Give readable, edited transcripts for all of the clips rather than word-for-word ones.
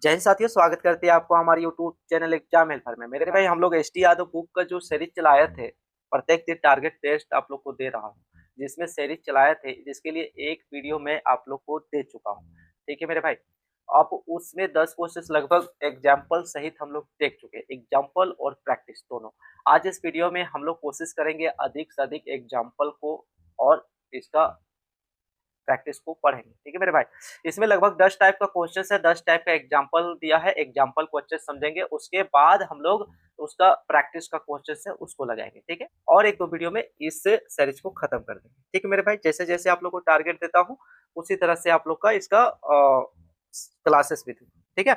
जय हिंद साथियों, स्वागत करते हैं आपको हमारे यूट्यूब चैनल एग्जाम हेल्पर में। मेरे भाई, हम लोग एस टी यादव बुक का जो सीरीज चलाए थे, प्रत्येक दिन टारगेट टेस्ट आप लोग को दे रहा हूँ, जिसमें सीरीज चलाए थे, जिसके लिए एक वीडियो मैं आप लोग को दे चुका हूँ। ठीक है मेरे भाई, अब उसमें 10 क्वेश्चन लगभग एग्जाम्पल सहित हम लोग देख चुके हैं, एग्जाम्पल और प्रैक्टिस दोनों। आज इस वीडियो में हम लोग कोशिश करेंगे अधिक से अधिक एग्जाम्पल को और इसका प्रैक्टिस को पढ़ेंगे। ठीक है मेरे भाई, इसमें लगभग 10 टाइप का क्वेश्चन है, 10 टाइप का एग्जाम्पल दिया है, एग्जाम्पल को अच्छे से समझेंगे, उसके बाद हम लोग उसका प्रैक्टिस का क्वेश्चन है उसको लगाएंगे। ठीक है, और एक दो वीडियो में इस सीरीज को खत्म कर देंगे। ठीक है मेरे भाई, जैसे जैसे आप लोग को टारगेट देता हूँ उसी तरह से आप लोग का इसका क्लासेस भी थी। ठीक है,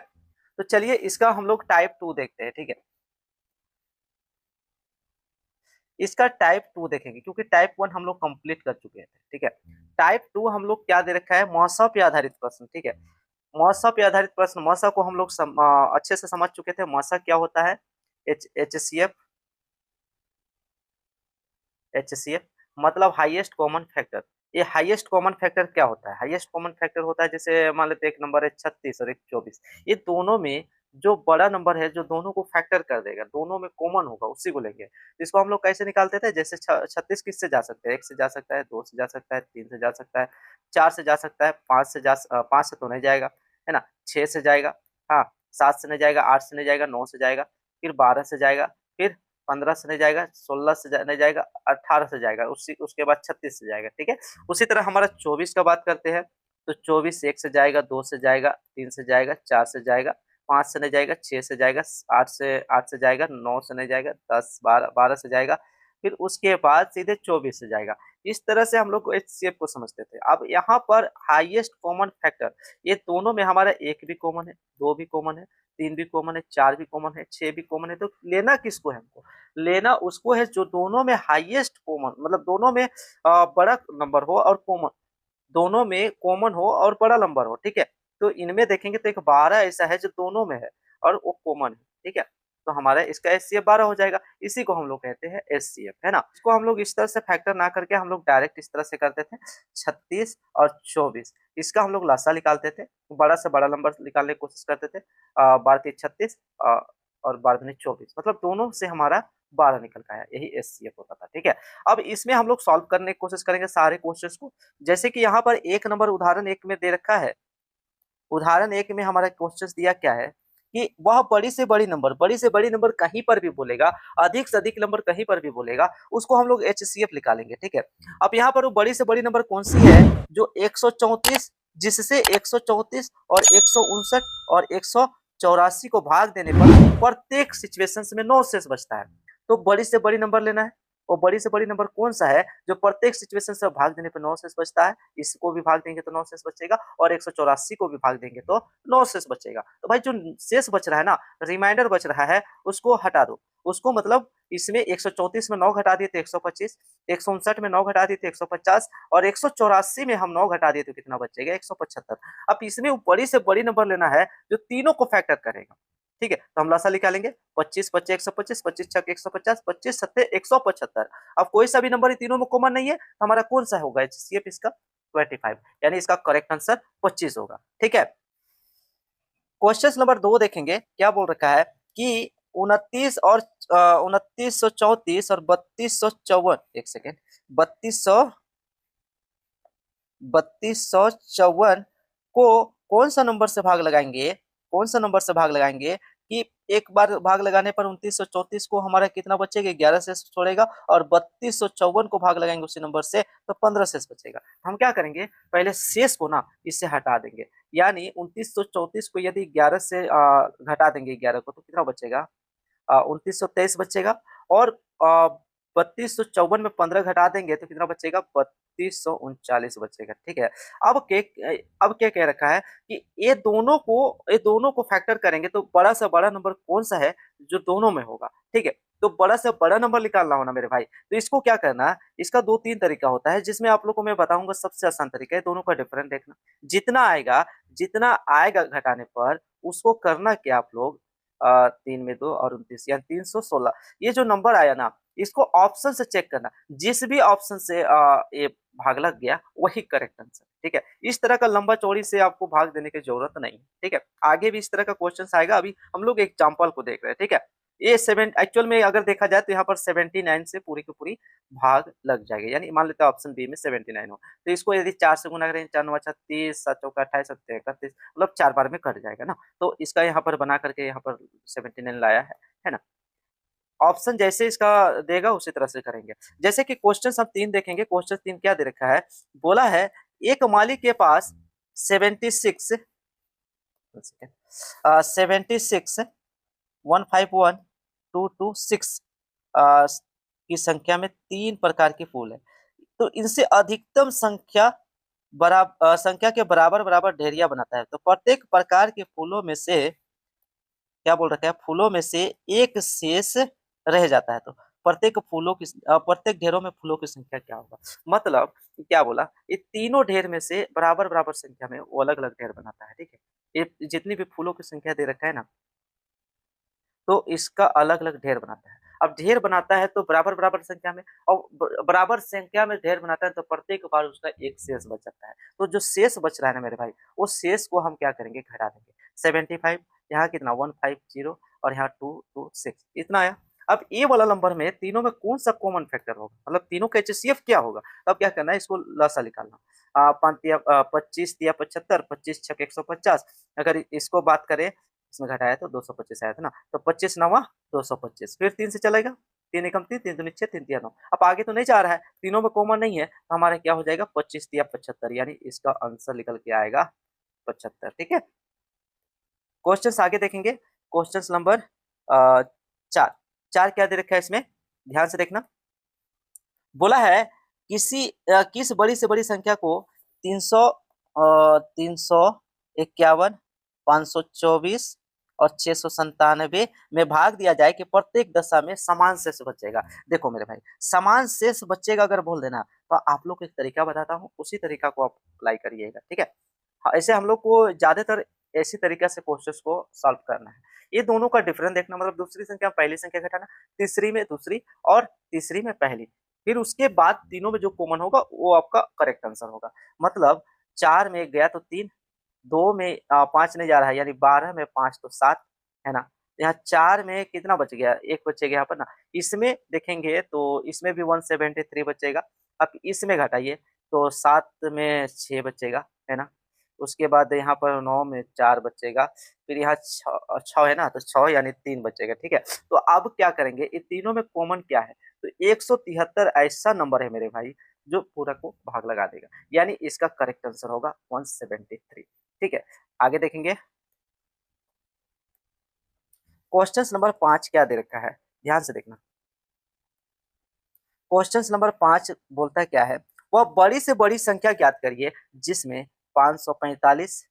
तो चलिए इसका हम लोग टाइप 2 देखते हैं। ठीक है, इसका टाइप 2 देखेंगे क्योंकि टाइप 1 हम लोग कंप्लीट कर चुके थे। ठीक है, टाइप 2 हम लोग क्या दे रखा है, मौसम पे आधारित प्रश्न। ठीक है, मौसम पे आधारित प्रश्न, मौसम को हम लोग अच्छे से समझ चुके थे। मौसम क्या होता है, एच सी एफ मतलब हाईएस्ट कॉमन फैक्टर। ये हाईएस्ट कॉमन फैक्टर क्या होता है, हाईएस्ट कॉमन फैक्टर होता है जैसे मान लेते एक नंबर है 36 और एक 24, ये दोनों में जो बड़ा नंबर है जो दोनों को फैक्टर कर देगा, दोनों में कॉमन होगा, उसी को लेंगे। इसको हम लोग कैसे निकालते थे, जैसे 36 किससे जा सकते हैं, एक से जा सकता है, दो से जा सकता है, तीन से जा सकता है, चार से जा सकता है, पांच से तो नहीं जाएगा, है ना, छह से जाएगा, हाँ, सात से नहीं जाएगा, आठ से नहीं जाएगा, नौ से जाएगा, फिर 12 से जाएगा, फिर 15 से नहीं जाएगा, 16 से नहीं जाएगा, 18 से जाएगा, उसी उसके बाद 36 से जाएगा। ठीक है, उसी तरह हमारा 24 का बात करते हैं, तो 24 एक से जाएगा, दो से जाएगा, तीन से जाएगा, चार से जाएगा, पांच से नहीं जाएगा, छह से जाएगा, आठ से जाएगा, नौ से नहीं जाएगा, 10 12 12 से जाएगा, फिर उसके बाद सीधे 24 से जाएगा। इस तरह से हम लोग को एचसीएफ को समझते थे। अब यहाँ पर हाईएस्ट कॉमन फैक्टर, ये दोनों में हमारा एक भी कॉमन है, दो भी कॉमन है, तीन भी कॉमन है, चार भी कॉमन है, छह भी कॉमन है, तो लेना किसको है हमको, लेना उसको है जो दोनों में हाईएस्ट कॉमन, मतलब दोनों में बड़ा नंबर हो और कॉमन, दोनों में कॉमन हो और बड़ा नंबर हो। ठीक है, तो इनमें देखेंगे तो एक 12 ऐसा है जो दोनों में है और वो कॉमन है। ठीक है, तो हमारा इसका एच सी एफ 12 हो जाएगा, इसी को हम लोग कहते हैं एच सी एफ, है ना। इसको हम लोग इस तरह से फैक्टर ना करके हम लोग डायरेक्ट इस तरह से करते थे, 36 और 24, इसका हम लोग लासा निकालते थे, बड़ा से बड़ा नंबर निकालने की कोशिश करते थे, 12 36 और 12 24, मतलब दोनों से हमारा 12 निकल का है, यही एच सी एफ होता था। ठीक है, अब इसमें हम लोग सॉल्व करने की कोशिश करेंगे सारे क्वेश्चंस को। जैसे कि यहाँ पर एक नंबर उदाहरण एक में दे रखा है, उदाहरण एक में हमारा क्वेश्चन दिया क्या है कि वह बड़ी से बड़ी नंबर कहीं पर भी बोलेगा, अधिक से अधिक नंबर कहीं पर भी बोलेगा, उसको हम लोग एच सी एफ निकालेंगे। ठीक है, अब यहाँ पर वो बड़ी से बड़ी नंबर कौन सी है, जो 134, जिससे 134 और 159 और 184 को भाग देने पर प्रत्येक सिचुएशन में 9 शेष बचता है। तो बड़ी से बड़ी नंबर लेना है, और बड़ी से बड़ी नंबर कौन सा है जो प्रत्येक सिचुएशन से भाग देने पर 9 शेष बचता है, इसको भी भाग देंगे तो 9 शेष बचेगा, और 184 को भी भाग देंगे तो 9 शेष बचेगा। तो भाई जो शेष बच रहा है ना, रिमाइंडर बच रहा है, उसको हटा दो, उसको मतलब इसमें 134 में 9 घटा दिए तो 125, 159 में 9 घटा दिए तो 150, और 184 में हम 9 घटा दिए तो कितना बचेगा, 175। अब इसमें बड़ी से बड़ी नंबर लेना है जो तीनों को फैक्टर करेगा। ठीक है, तो हम लासा निकालेंगे, 25 पच्चे 125, 25 छक 150, 25 सत्ते 175। अब कोई सा भी नंबर तीनों में कॉमन नहीं है, तो हमारा कौन सा होगा एचसीएफ इसका, 25, यानी इसका करेक्ट आंसर 25 होगा। ठीक है, क्वेश्चन नंबर 2 देखेंगे, क्या बोल रखा है कि 29 और 2934 और 3254, एक सेकेंड, 3254 को कौन सा नंबर से भाग लगाएंगे, कौन सा नंबर से भाग लगाएंगे कि एक बार भाग लगाने पर 2934 को हमारा कितना बचेगा, 11 शेष छोड़ेगा, और 3254 को भाग लगाएंगे उसी नंबर से तो 15 शेष बचेगा। हम क्या करेंगे, पहले शेष को ना इससे हटा देंगे, यानी 2934 को यदि 11 से घटा देंगे 11 को तो कितना बचेगा, 2923 बचेगा, और 3254 में 15 घटा देंगे तो कितना बचेगा, 3239 बचेगा। ठीक है, अब क्या कह रखा है कि ये दोनों को फैक्टर करेंगे तो बड़ा से बड़ा नंबर कौन सा है जो दोनों में होगा। ठीक है, तो बड़ा से बड़ा नंबर निकालना हो ना मेरे भाई, तो इसको क्या करना है, इसका दो तीन तरीका होता है, जिसमें आप लोग को मैं बताऊंगा सबसे आसान तरीका है, दोनों का डिफरेंस देखना। जितना आएगा घटाने पर उसको करना क्या आप लोग, 3 में 2 और 29 यानी 316, ये जो नंबर आया ना, इसको ऑप्शन से चेक करना, जिस भी ऑप्शन से ये भाग लग गया, वही करेक्ट आंसर। ठीक है, इस तरह का लंबा चौड़ी से आपको भाग देने की जरूरत नहीं है। ठीक है, आगे भी इस तरह का क्वेश्चन आएगा, अभी हम लोग एग्जाम्पल को देख रहे हैं। ठीक है, ये सेवन एक्चुअल में अगर देखा जाए तो यहाँ पर 79 से पूरी की पूरी भाग लग जाएगा, यानी मान लेते हैं ऑप्शन बी में 79 हो, तो इसको यदि 4 से गुना करें, 4 9 36, 7 चौका 28, 7 31, मतलब 4 बार में कट जाएगा ना, तो इसका यहाँ पर बना करके यहाँ पर 79 लाया है ना। ऑप्शन जैसे इसका देगा उसी तरह से करेंगे। जैसे कि क्वेश्चन हम 3 देखेंगे, क्वेश्चन 3 क्या दे रखा है, बोला है एक मालिक के पास 76 76 151 226 की संख्या में 3 प्रकार के फूल है, तो इनसे अधिकतम संख्या संख्या के बराबर बराबर ढेरिया बनाता है, तो प्रत्येक प्रकार के फूलों में से क्या बोल रखा है, फूलों में से एक शेष रह जाता है, तो प्रत्येक ढेरों में फूलों की संख्या क्या होगा। मतलब क्या बोला, ये तीनों ढेर में से बराबर बराबर संख्या में वो अलग अलग ढेर बनाता है। ठीक है, ये जितनी भी फूलों की संख्या दे रखा है ना, तो इसका अलग अलग ढेर बनाता है। अब ढेर बनाता है तो बराबर बराबर संख्या में, और बराबर संख्या में ढेर बनाता है तो प्रत्येक बार उसका एक शेष बच जाता है, तो जो शेष बच रहा है ना मेरे भाई, उस शेष को हम क्या करेंगे, घटा देंगे। 75 यहाँ कितना 150 और यहाँ 226 इतना आया। अब ये वाला नंबर में तीनों में कौन सा कॉमन फैक्टर होगा, मतलब तीनों का एचसीएफ क्या होगा, तब क्या करना है, इसको लसा निकालना। 25 या 75, 25 छक 150, अगर इसको बात करें इसमें घटाया तो 225 आया था ना, तो 25 नवा 225, फिर 3 से चलेगा, 3 एकम 3, 3 दूनी 6, 3 तिया 9। अब आगे तो नहीं जा रहा है, तीनों में कॉमन नहीं है, तो हमारा क्या हो जाएगा 25 या 75, यानी इसका आंसर निकल के आएगा 75। ठीक है, क्वेश्चन आगे देखेंगे, क्वेश्चन नंबर 4। 4 क्या दे रखा है इसमें, ध्यान से देखना। बोला है किस बड़ी से बड़ी संख्या को 351, 524 और 697 में भाग दिया जाए कि प्रत्येक दशा में समान शेष बचेगा। देखो मेरे भाई, समान शेष बचेगा अगर बोल देना, तो आप लोग को एक तरीका बताता हूँ, उसी तरीका को आप अप्लाई करिएगा। ठीक है, ऐसे हम लोग को ज्यादातर ऐसी तरीके से क्वेश्चन को सॉल्व करना है। ये दोनों का डिफरेंस देखना, मतलब दूसरी संख्या पहली संख्या घटाना, तीसरी में दूसरी और तीसरी में पहली, फिर उसके बाद तीनों में जो कॉमन होगा वो आपका करेक्ट आंसर होगा। मतलब 4 में गया तो 3, 2 में 5 नहीं जा रहा है, यानी 12 में 5 तो 7 है ना। यहाँ 4 में कितना बच गया, एक बचेगा यहाँ पर ना। इसमें देखेंगे तो इसमें भी 173 बचेगा। अब इसमें घटाइए तो 7 में 6 बचेगा, है ना। उसके बाद यहाँ पर 9 में 4 बचेगा, फिर यहाँ 6 है ना, तो 6 यानी 3 बचेगा। ठीक है, तो अब क्या करेंगे, इन तीनों में कॉमन क्या है, तो 173 ऐसा नंबर है मेरे भाई जो पूरा को भाग लगा देगा, यानी इसका करेक्ट आंसर होगा 173। ठीक है, आगे देखेंगे, क्वेश्चन नंबर 5 क्या दे रखा है, ध्यान से देखना। क्वेश्चन नंबर 5 बोलता है क्या है, वह बड़ी से बड़ी संख्या ज्ञात करिए जिसमें 545,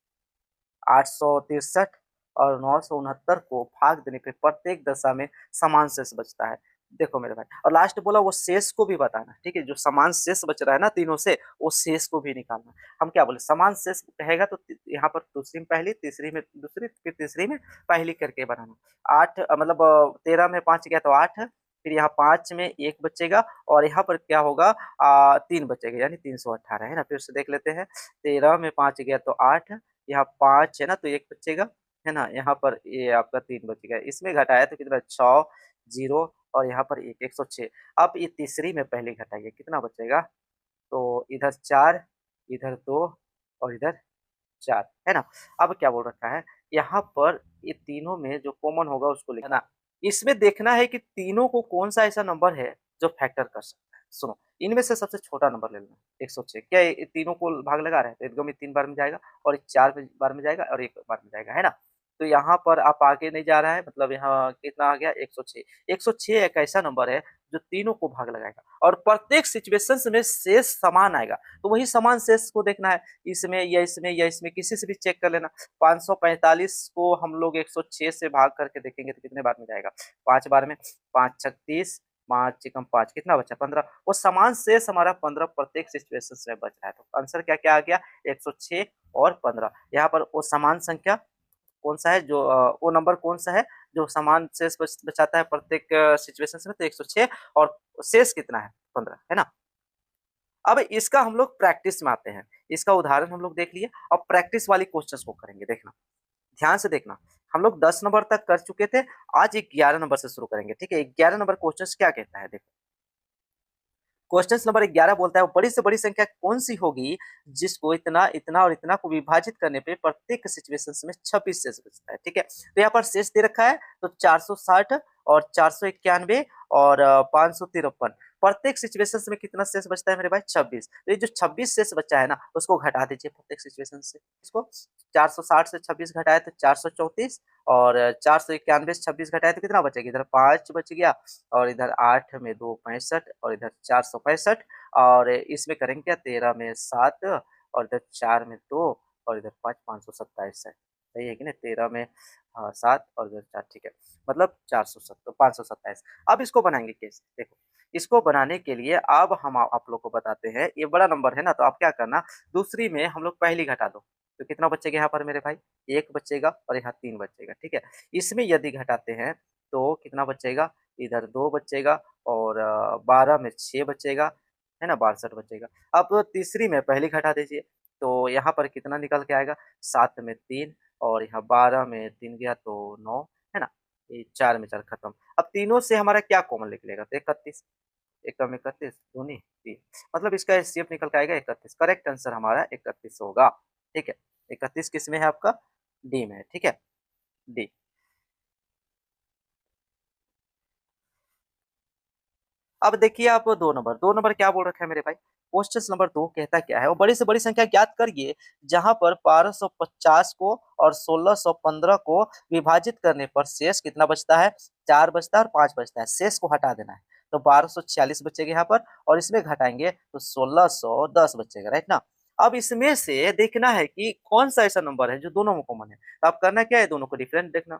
863 और 969 को भाग देने पे प्रत्येक दशा में समान शेष बचता है। देखो मेरे भाई, और लास्ट बोला वो शेष को भी बताना। ठीक है, जो समान शेष बच रहा है ना तीनों से, वो शेष को भी निकालना। हम क्या बोले, समान शेष कहेगा तो यहाँ पर दूसरी में पहली, तीसरी में दूसरी, फिर तीसरी में पहली करके बनाना। 8 मतलब 13 में 5 गया तो 8, फिर यहाँ 5 में 1 बचेगा, और यहाँ पर क्या होगा 3 बचेगा, यानी 318 है ना। फिर से देख लेते हैं, 13 में 5 गया तो 8, यहाँ 5 है ना तो 1 बचेगा, है ना। यहाँ पर ये आपका 3 बचेगा, इसमें घटाया तो कितना 6 0, और यहाँ पर 1 106। अब ये तीसरी में पहले घटाइए, कितना बचेगा, तो इधर 4, इधर 2 और इधर 4, है ना। अब क्या बोल रखा है, यहाँ पर ये तीनों में जो कॉमन होगा उसको लिखना। इसमें देखना है कि तीनों को कौन सा ऐसा नंबर है जो फैक्टर कर सकता है। सुनो, इनमें से सबसे छोटा नंबर ले लेना 106। क्या ये तीनों को भाग लगा रहे हैं, तो एकदम 3 बार में जाएगा, और 4 बार में जाएगा, और 1 बार में जाएगा, है ना। तो यहाँ पर आप आगे नहीं जा रहा है, मतलब यहाँ कितना आ गया 106। 106 एक ऐसा नंबर है जो तीनों को भाग लगाएगा, और प्रत्येक सिचुएशन में शेष समान आएगा, तो वही समान शेष को देखना है, इसमें या इसमें या इसमें, किसी से भी चेक कर लेना। 545 को हम लोग 106 से भाग करके देखेंगे तो कितने बार में जाएगा, 5 बार में। 5 छक 30, 5 एकम 5, कितना बचा 15। वो समान शेष हमारा 15 प्रत्येक सिचुएशन में बच रहा है, तो आंसर क्या क्या आ गया 106 और 15। यहाँ पर वो समान संख्या कौन सा है, जो वो नंबर कौन सा है जो समान शेष बचाता है प्रत्येक सिचुएशन में, तो 106, और शेष कितना है 15, है ना। अब इसका हम लोग प्रैक्टिस में आते हैं। इसका उदाहरण हम लोग देख लिए, अब प्रैक्टिस वाली क्वेश्चंस को करेंगे। देखना, ध्यान से देखना। हम लोग 10 नंबर तक कर चुके थे, आज 11 नंबर से शुरू करेंगे। ठीक है, 11 नंबर क्वेश्चंस क्या कहता है, देखो। क्वेश्चन नंबर 11 बोलता है, वो बड़ी से बड़ी संख्या कौन सी होगी जिसको इतना इतना और इतना को विभाजित करने पे प्रत्येक सिचुएशन में 26 शेष बचता है। ठीक है, तो यहाँ पर शेष दे रखा है, तो 460 और 491 और 553। प्रत्येक सिचुएशन में कितना शेष बचता है मेरे भाई, 26। तो ये जो 26 शेष बचा है ना, उसको घटा दीजिए प्रत्येक सिचुएशन से। इसको 460 से 26 घटाए तो 434, और 491 से 26 घटाए तो कितना बचेगा, इधर 5 बच गया, और इधर 8 में 2 65, और इधर 465, और इसमें करेंगे क्या, 13 में 7, और इधर 4 में 2, और इधर 5 527 है। सही है कि नहीं, 13 में 7 और इधर 4। ठीक है, मतलब 470 527। अब इसको बनाएंगे कैसे, देखो। इसको बनाने के लिए अब हम आप लोग को बताते हैं, ये बड़ा नंबर है ना, तो आप क्या करना, दूसरी में हम लोग पहली घटा दो, तो कितना बचेगा यहाँ पर मेरे भाई, 1 बचेगा, और यहाँ 3 बचेगा। ठीक है, इसमें यदि घटाते हैं तो कितना बचेगा, इधर 2 बचेगा, और 12 में 6 बचेगा, है ना, 62 बचेगा। अब तीसरी में पहली घटा दीजिए, तो यहाँ पर कितना निकल के आएगा, 7 में 3, और यहाँ 12 में 3 गया तो 9, है ना, ये 4 में 4 खत्म। अब तीनों से हमारा क्या कॉमन निकलेगा, तो 31, एकम 31 दूनी 3, मतलब इसका एचसीएफ निकल के आएगा 31। करेक्ट आंसर हमारा 31 होगा। ठीक है, 31 किस में है आपका, डी में है। ठीक है, डी। अब देखिए आप, 2 नंबर क्या बोल रखा है मेरे भाई, क्वेश्चन नंबर 2 कहता क्या है, वो बड़ी से बड़ी संख्या ज्ञात करिए जहां पर 1250 को और 1615 को विभाजित करने पर शेष कितना बचता है, 4 बचता है और 5 बचता है। शेष को हटा देना है, तो 1246 बचेगा यहाँ पर, और इसमें घटाएंगे तो 1610 बचेगा, राइट ना। अब इसमें से देखना है कि कौन सा ऐसा नंबर है जो दोनों में कॉमन है, तो आप करना क्या है, दोनों को डिफरेंट देखना।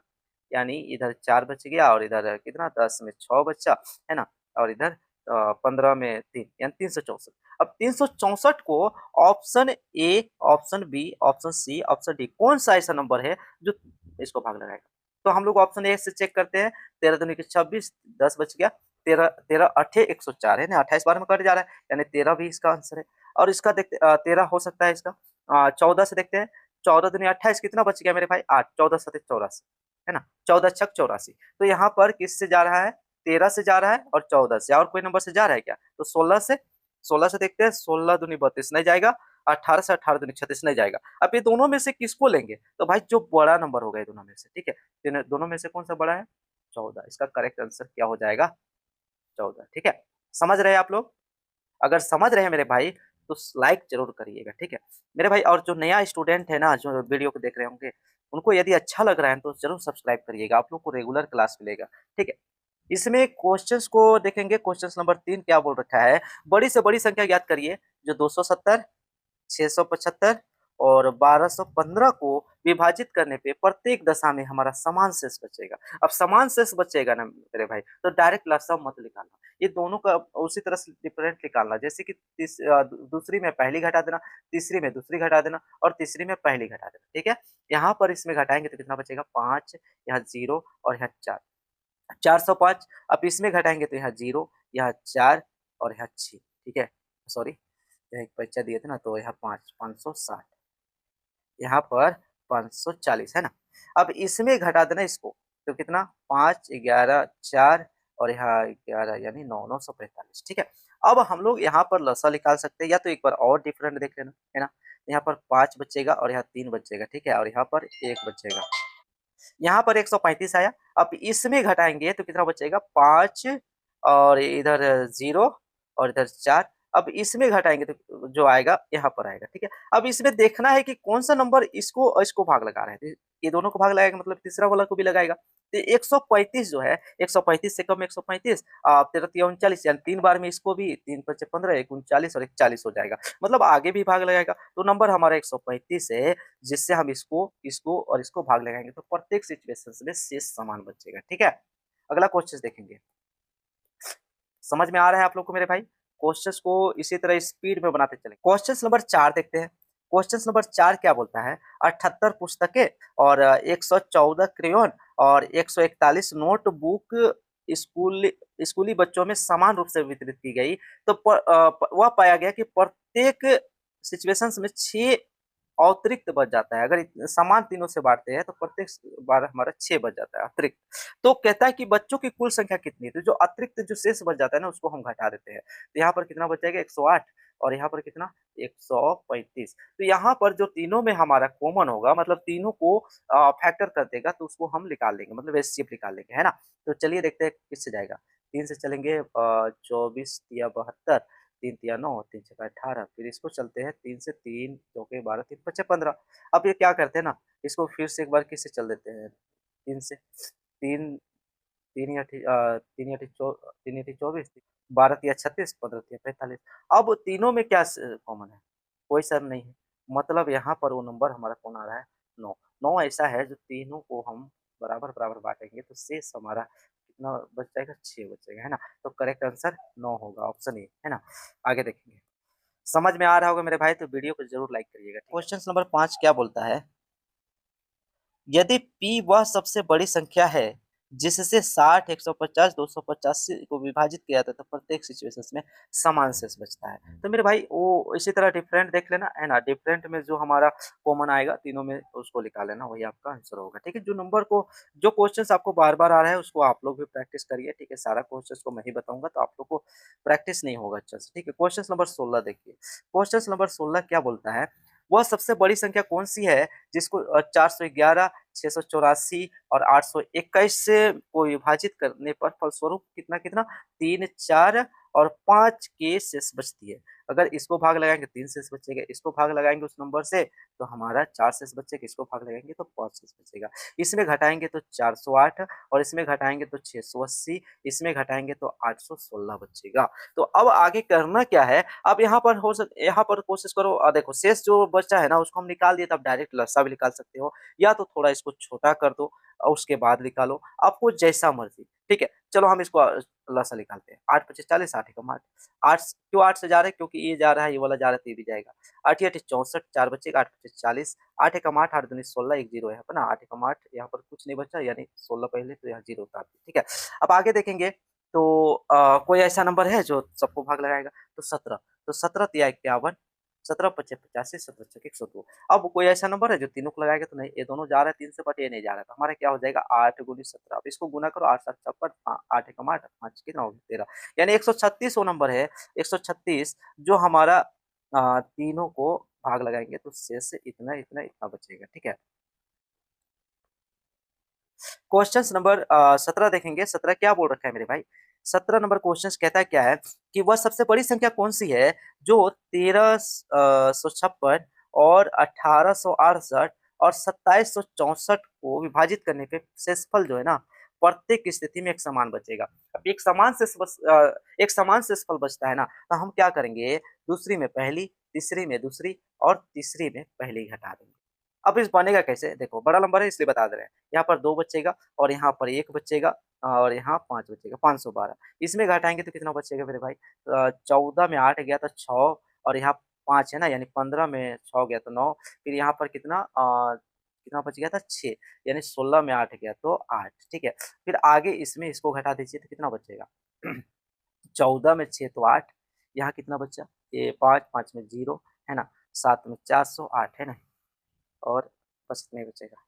यानी इधर 4 बच गया, और इधर कितना, 10 में 6 बचा, है ना, और इधर 15 में 3, यानी 364। अब 364 को option A, option B, option C, option D, कौन सा ऐसा नंबर है जो इसको भाग लगाएगा। तो हम लोग ऑप्शन ए से चेक करते हैं, 13 दूनी के 26, 10 बच गया, 13 13 अठे 104 है ना, 28 बार में कट जा रहा है, यानी 13 भी इसका आंसर है। और इसका देखते 13 हो सकता है इसका, 14 से देखते हैं, 14 दूनी 28, कितना बच गया मेरे भाई, 8, 14 सतह 84, है ना, 14 छक 84। तो यहाँ पर किससे जा रहा है, 13 से जा रहा है, और 14 से, और कोई नंबर से जा रहा है क्या, तो 16 से देखते हैं, 16 दूनी 32 नहीं जाएगा, 18 से 18 दूनी 36 नहीं जाएगा। अब ये दोनों में से किसको लेंगे, तो भाई जो बड़ा नंबर होगा ये दोनों में से। ठीक है, दोनों में से कौन सा बड़ा है, 14। इसका करेक्ट आंसर क्या हो जाएगा, 14। ठीक है, समझ रहे हैं आप लोग, अगर समझ रहे हैं मेरे भाई तो लाइक जरूर करिएगा। ठीक है मेरे भाई, और जो नया स्टूडेंट है ना, जो वीडियो को देख रहे होंगे, उनको यदि अच्छा लग रहा है तो जरूर सब्सक्राइब करिएगा, आप लोग को रेगुलर क्लास मिलेगा। ठीक है, इसमें क्वेश्चंस को देखेंगे। क्वेश्चन नंबर 3 क्या बोल रखा है, बड़ी से बड़ी संख्या याद करिए जो 270, 675 और 1215 को विभाजित करने पे प्रत्येक दशा में हमारा समान शेष बचेगा। अब समान शेष बचेगा ना मेरे भाई, तो डायरेक्ट लसाव मत निकालना, ये दोनों का उसी तरह से डिफरेंट निकालना। जैसे कि दूसरी में पहली घटा देना, तीसरी में दूसरी घटा देना, और तीसरी में पहली घटा देना। ठीक है, यहाँ पर इसमें घटाएंगे तो कितना बचेगा, 5, यहाँ 0 और यहाँ 4, 405। अब इसमें घटाएंगे तो यहाँ 0, यहाँ 4 और यहाँ 6। ठीक है, सॉरी, एक बच्चा दिए थे ना, तो यहाँ 5, 560, यहाँ पर 540, है ना। अब इसमें घटा देना इसको, तो कितना, 5, 11, 4 और यहाँ 11, यानी 9, 945। ठीक है, अब हम लोग यहाँ पर लसा निकाल सकते हैं, या तो एक बार और डिफरेंट देख लेना, है ना। यहाँ पर 5 बचेगा, और यहाँ 3 बचेगा। ठीक है, और यहाँ पर 1 बचेगा, यहाँ पर 135 आया। अब इसमें घटाएंगे तो कितना बचेगा, 5 और इधर 0 और इधर 4। अब इसमें घटाएंगे तो जो आएगा यहाँ पर आएगा। ठीक है, अब इसमें देखना है कि कौन सा नंबर इसको और इसको भाग लगा रहा है, तो ये दोनों को भाग लगाएगा, मतलब तीसरा वाला को भी लगाएगा। तो 135 जो है, 135 से कम 135, 13 39, यानी 3 बार में इसको भी, 3 5 15, 39 और 41 हो जाएगा, मतलब आगे भी भाग लगाएगा। तो नंबर हमारा 135 है, जिससे हम इसको इसको और इसको भाग लगाएंगे तो प्रत्येक सिचुएशन में शेष समान बचेगा। ठीक है, अगला क्वेश्चन देखेंगे। समझ में आ रहा है आप लोग को मेरे भाई, क्वेश्चंस को इसी तरह स्पीड में बनाते चले। क्वेश्चन नंबर 4 देखते हैं। क्वेश्चन नंबर 4 क्या बोलता है, 78 पुस्तकें और 114 क्रेयॉन और 141 नोटबुक स्कूल स्कूली बच्चों में समान रूप से वितरित की गई, तो वह पाया गया कि प्रत्येक सिचुएशंस में 6 अतिरिक्त बच जाता है। अगर समान तीनों से बांटते हैं तो प्रत्येक बार हमारा 6 बच जाता है अतिरिक्त। तो कहता है कि बच्चों की कुल संख्या कितनी है? तो जो अतिरिक्त जो शेष बच जाता है ना, उसको हम घटा देते हैं। तो यहाँ पर कितना बच जाएगा? 108, और यहाँ पर कितना? 135। तो यहाँ पर जो तीनों में हमारा कॉमन होगा, मतलब तीनों को फैक्टर कर देगा, तो उसको हम निकाल लेंगे, मतलब एचसीएफ निकाल लेंगे, है ना? तो चलिए देखते हैं किससे जाएगा। 3 से चलेंगे, 24 तिया 72, 3 तिया 9, 3 छक्का 18। फिर इसको चलते हैं 3 से, 3 चौके 12, 3 पचे 15। अब ये क्या करते हैं ना, इसको फिर से एक बार किससे चल देते हैं? 3 से। 3 3 या 24, 12 तिया 36, 15 तिया 45। अब तीनों में क्या कॉमन है? कोई सम नहीं है। मतलब यहाँ पर वो नंबर हमारा कौन आ रहा है? 9। 9 ऐसा है जो तीनों को हम बराबर-बराबर बाँटेंगे तो शेष हमारा कितना बच जाएगा? 6 बचेगा, है ना? तो करेक्ट आंसर 9 होगा, ऑप्शन ए, है ना? आगे देखेंगे। समझ में आ रहा होगा मेरे भाई, तो वीडियो को ज़रूर लाइक करिएगा। क्वेश्चन नंबर 5 क्या बोलता है? यदि P वह सबसे बड़ी संख्या है जिससे 60, 150, 285 को विभाजित किया जाता है, तो प्रत्येक सिचुएशंस में समान शेष बचता है। तो मेरे भाई वो इसी तरह डिफरेंट देख लेना, है ना? डिफरेंट में जो हमारा कॉमन आएगा तीनों में, उसको निकाल लेना, वही आपका आंसर होगा। ठीक है? जो नंबर को, जो क्वेश्चंस आपको बार-बार आ रहा है, उसको आप लोग भी प्रैक्टिस करिए। ठीक है? सारा क्वेश्चंस को मैं ही बताऊँगा, तो आप लोग को प्रैक्टिस नहीं होगा अच्छे से। ठीक है? क्वेश्चन नंबर 16 देखिए। क्वेश्चन नंबर 16 क्या बोलता है? वह सबसे बड़ी संख्या कौन-सी है जिसको 411, 684 और 821 से को विभाजित करने पर फलस्वरूप कितना-कितना 3, 4 और 5 के शेष बचती है। अगर इसको भाग लगाएँगे 3 शेष बचेगा, इसको भाग लगाएँगे उस नंबर से तो हमारा 4 शेष बचेगा, इसको भाग लगाएँगे तो 5 शेष बचेगा। इसमें घटाएँगे तो 408 और इसमें घटाएँगे तो 680, इसमें घटाएँगे तो 816 बचेगा। तो अब आगे करना क्या है? अब यहाँ पर कोशिश करो, देखो शेष जो बचा है ना, उसको हम निकाल दिए, तब डायरेक्ट लसा भी निकाल सकते हो, या तो थोड़ा इसको छोटा कर दो और उसके बाद निकालो, आपको जैसा मर्ज़ी, ठीक है? चलो हम इसको लसा निकालते हैं। 8 पचे 40, 8 एकम 8। 8 क्यों 8 से जा रहे हैं? क्योंकि ये जा रहा है, ये वाला जा रहा है, तो ये भी जाएगा। 8 या 8 64, 4 बचेगा, 8 पचे 40, 8 एकम 8, 8 दूनी 16, 1 जीरो यहाँ पर ना, 8 एकम 8, यहाँ पर कुछ नहीं बचा, यानी 16 पहले, तो यहाँ जीरो उतार दिए, ठीक है? अब आगे देखेंगे तो कोई ऐसा नंबर है जो सबको भाग लगाएगा? तो 17, तो 17 तिया 51, 17 पचे 85, 17 छके 102। अब कोई ऐसा नंबर है जो तीनों को लगाएगा? तो नहीं, ये दोनों जा रहा है 3 से, बट ये नहीं जा रहा है, तो हमारा क्या हो जाएगा? 8 गुनी 17। अब इसको गुना करो, 8 7 56, 8 एकम 8, 5 कितना हो गया? 13, यानी 136 वो नंबर है, 136 जो हमारा तीनों को भाग लगाएँगे तो शेष से इतना, इतना, इतना बचेगा, ठीक है? क्वेश्चन नंबर 17 देखेंगे। 17 क्या बोल रखा है मेरे भाई? 17 नंबर क्वेश्चन कहता है क्या है कि वह सबसे बड़ी संख्या कौन-सी है जो 1356 और 1868 और 2764 को विभाजित करने पे शेषफल जो है ना, प्रत्येक स्थिति में एक समान बचेगा। अब एक समान शेषफल बचता है ना, तो हम क्या करेंगे? दूसरी में पहली, तीसरी में दूसरी और तीसरी में पहली घटा देंगे। अब इस बनेगा कैसे? देखो बड़ा नंबर है इसलिए बता दे रहे हैं। यहाँ पर 2 बचेगा और यहाँ पर 1 बचेगा और यहाँ 5 बचेगा, 512। इसमें घटाएँगे तो कितना बचेगा मेरे भाई? 14 में 8 गया तो 6 और यहाँ 5 है ना, यानी 15 में 6 गया तो 9, फिर यहाँ पर कितना बच गया था? 6, यानी 16 में 8 गया तो 8, ठीक है? फिर आगे इसमें इसको घटा दीजिए तो कितना बचेगा? 14 में 6 तो 8, यहाँ कितना बचा? ये 5, 5 में 0 है ना? 7 में 408 है ना? और बस इतना ही बचेगा।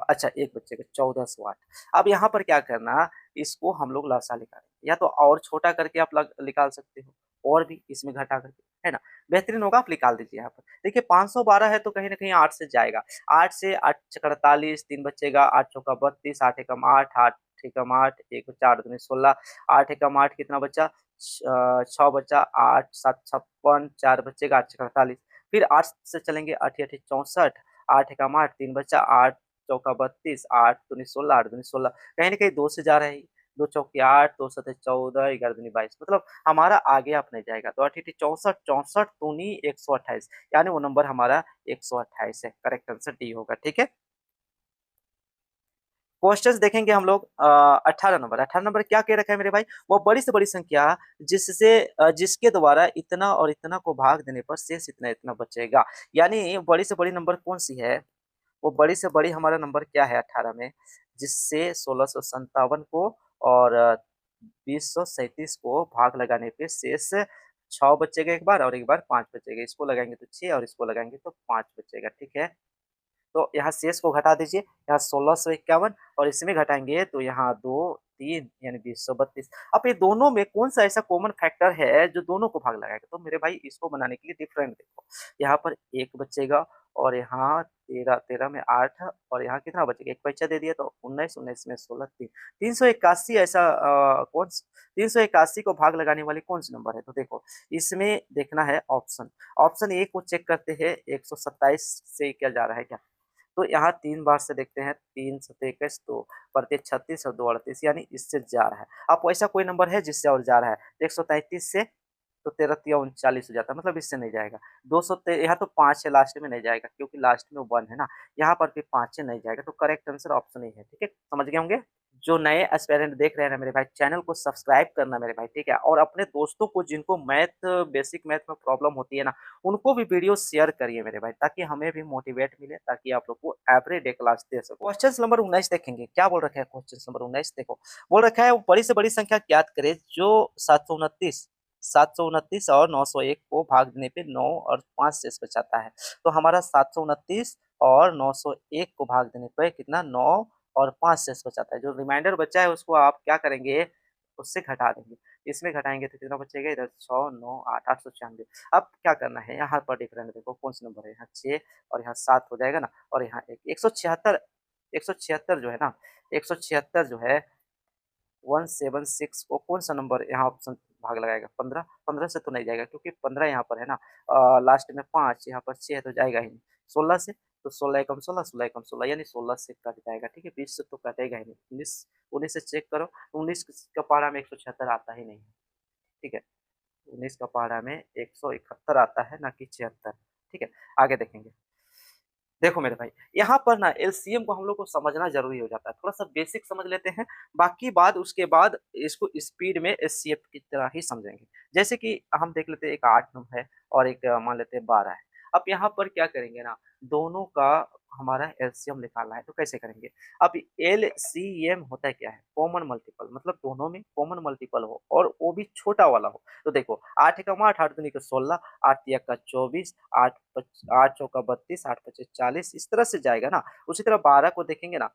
अच्छा, एक बचेगा 1408। अब यहाँ पर क्या करना, इसको हम लोग लसा निकालेंगे, या तो और छोटा करके आप निकाल सकते हो, और भी इसमें घटा करके, है ना? बेहतरीन होगा, आप निकाल दीजिए यहाँ पर। देखिए 512 है तो कहीं न कहीं 8 से जाएगा। 8 से 8 छक 48, 3 बचेगा, 8 चौका 32, 8 एकम 8, 8 एकम 8, 1 4 दूनी 16, 8 एकम 8 कितना बचा? 6 बचा, 8 7 56, 4 बचेगा, 8 छक 48। फिर 8 से चलेंगे, 8 8 64, 8 एकम 8, 3 बचा, 8 चौका 32, 8 दूनी 16, 8 दूनी 16, कहीं न कहीं 2 से जा रहा है ये। 2 चौके 8, 2 सते 14, 11 दूनी 22, मतलब हमारा आगे आप नहीं जाएगा। तो 8 8 64, 64 दूनी 128, यानी वो नंबर हमारा 128 है। करेक्ट आंसर डी होगा, ठीक है? क्वेश्चंस देखेंगे हम लोग। 18 नंबर क्या कह रखा है मेरे भाई? वो बड़ी से बड़ी संख्या जिसके द्वारा इतना और इतना को भाग देने पर शेष इतना इतना बचेगा। यानी बड़ी से बड़ी नंबर कौन सी है? वो बड़ी से बड़ी हमारा नंबर क्या है 18 में? जिससे 1657 को और 2037 को भाग लगाने पे शेष 6 बचेगा एक बार और एक बार 5 बचेगा। इसको लगाएँगे तो 6 और इसको लगाएँगे तो 5 बचेगा, ठीक है? तो यहाँ शेष को घटा दीजिए, यहाँ 1651 और इसमें घटाएँगे तो यहाँ 2, 3 यानी 2032। अब ये दोनों में कौन-सा ऐसा कॉमन फैक्टर है जो दोनों को भाग लगाएगा? तो मेरे भाई इसको बनाने के लिए डिफरेंट देखो, यहाँ पर 1 बचेगा और यहाँ 13, 13 में 8 और यहाँ कितना बचेगा? 1 बच्चा दे दिया तो 19, 19 में 16, 3 381 ऐसा 381 को भाग लगाने वाली कौन-सी नंबर है? तो देखो, इसमें देखना है ऑप्शन, ऑप्शन ए को चेक करते हैं 127 से क्या जा रहा है क्या? तो यहाँ 3 बार से देखते हैं 3 सत्ते 21 तो प्रत्येक 36 और 2 38 यानी इससे जा रहा है। अब ऐसा कोई नंबर है जिससे और जा रहा है? 133 से तो 13 तिया 39 हो जाता है मतलब इससे नहीं जाएगा। 200 ते यहाँ तो 5 है लास्ट में नहीं जाएगा क्योंकि लास्ट में 1 है ना, यहाँ पर भी 5 है नहीं जाएगा तो करेक्ट आंसर ऑप्शन ही है, ठीक है? समझ गए होंगे? जो नए एस्पायरेंट देख रहे हैं ना मेरे भाई चैनल को सब्सक्राइब करना मेरे भाई, ठीक है? और अपने दोस्तों को जिनको बेसिक मैथ में प्रॉब्लम होती है ना, उनको भी वीडियो शेयर करिए मेरे भाई ताकि हमें भी मोटिवेट मिले ताकि आप लोग को एवरीडे क्लास दे सको। क्वेश्चन नंबर 19 देखेंगे, क्या बोल रखा है क्वेश्चन नंबर 19 देखो, बोल रखा है वो बड़ी से बड़ी संख्या ज्ञात करें जो 729 और 901 को भाग देने पे 9 और 5 शेष बचाता है। तो हमारा 729 और 901 को भाग देने पे कितना 9 और 5 शेष बचाता है। जो रिमाइंडर बचा है उसको आप क्या करेंगे, उससे घटा देंगे। इसमें घटाएँगे तो कितना बचेगा इधर 6, 9, 8, 896। अब क्या करना है यहाँ पर डिफरेंट देखो कौन-सा नंबर है, यहाँ 6 और यहाँ 7 हो जाएगा ना और यहाँ 1 176 जो है ना, 176 जो है 176 को कौन-सा नंबर यहाँ ऑप्शन भाग लगाएगा 15, 15 से तो नहीं जाएगा क्योंकि 15 यहाँ पर है ना लास्ट में 5 यहाँ पर 6 है तो जाएगा ही नहीं। 16 से तो 16 एकम 16, 16 एकम 16 यानी 16 से कट जाएगा, ठीक है? 20 से तो कटेगा ही नहीं। 19 से चेक करो, 19 का पहाड़ा में 176 आता ही नहीं है, ठीक है? 19 का पहाड़ा में 171 आता है ना कि 76, ठीक है? आगे देखेंगे। देखो मेरे भाई, यहाँ पर ना एलसीएम को हम लोग को समझना ज़रूरी हो जाता है। थोड़ा-सा बेसिक समझ लेते हैं, बाकी बात उसके बाद इसको स्पीड में एचसीएफ की तरह ही समझेंगे। जैसे कि हम देख लेते हैं एक 8 नंबर है और एक मान लेते हैं 12 है। अब यहाँ पर क्या करेंगे ना, दोनों का हमारा एलसीएम निकालना है, तो कैसे करेंगे? अब एलसीएम होता है क्या है? कॉमन मल्टीपल मतलब दोनों में कॉमन मल्टीपल हो और वो भी छोटा वाला हो। तो देखो 8 एकम 8, 8 दूनी के 16, 8 तिया का 24, 8 चौका 32, 8 पचे 40 इस तरह से जाएगा ना। उसी तरह 12 को देखेंगे ना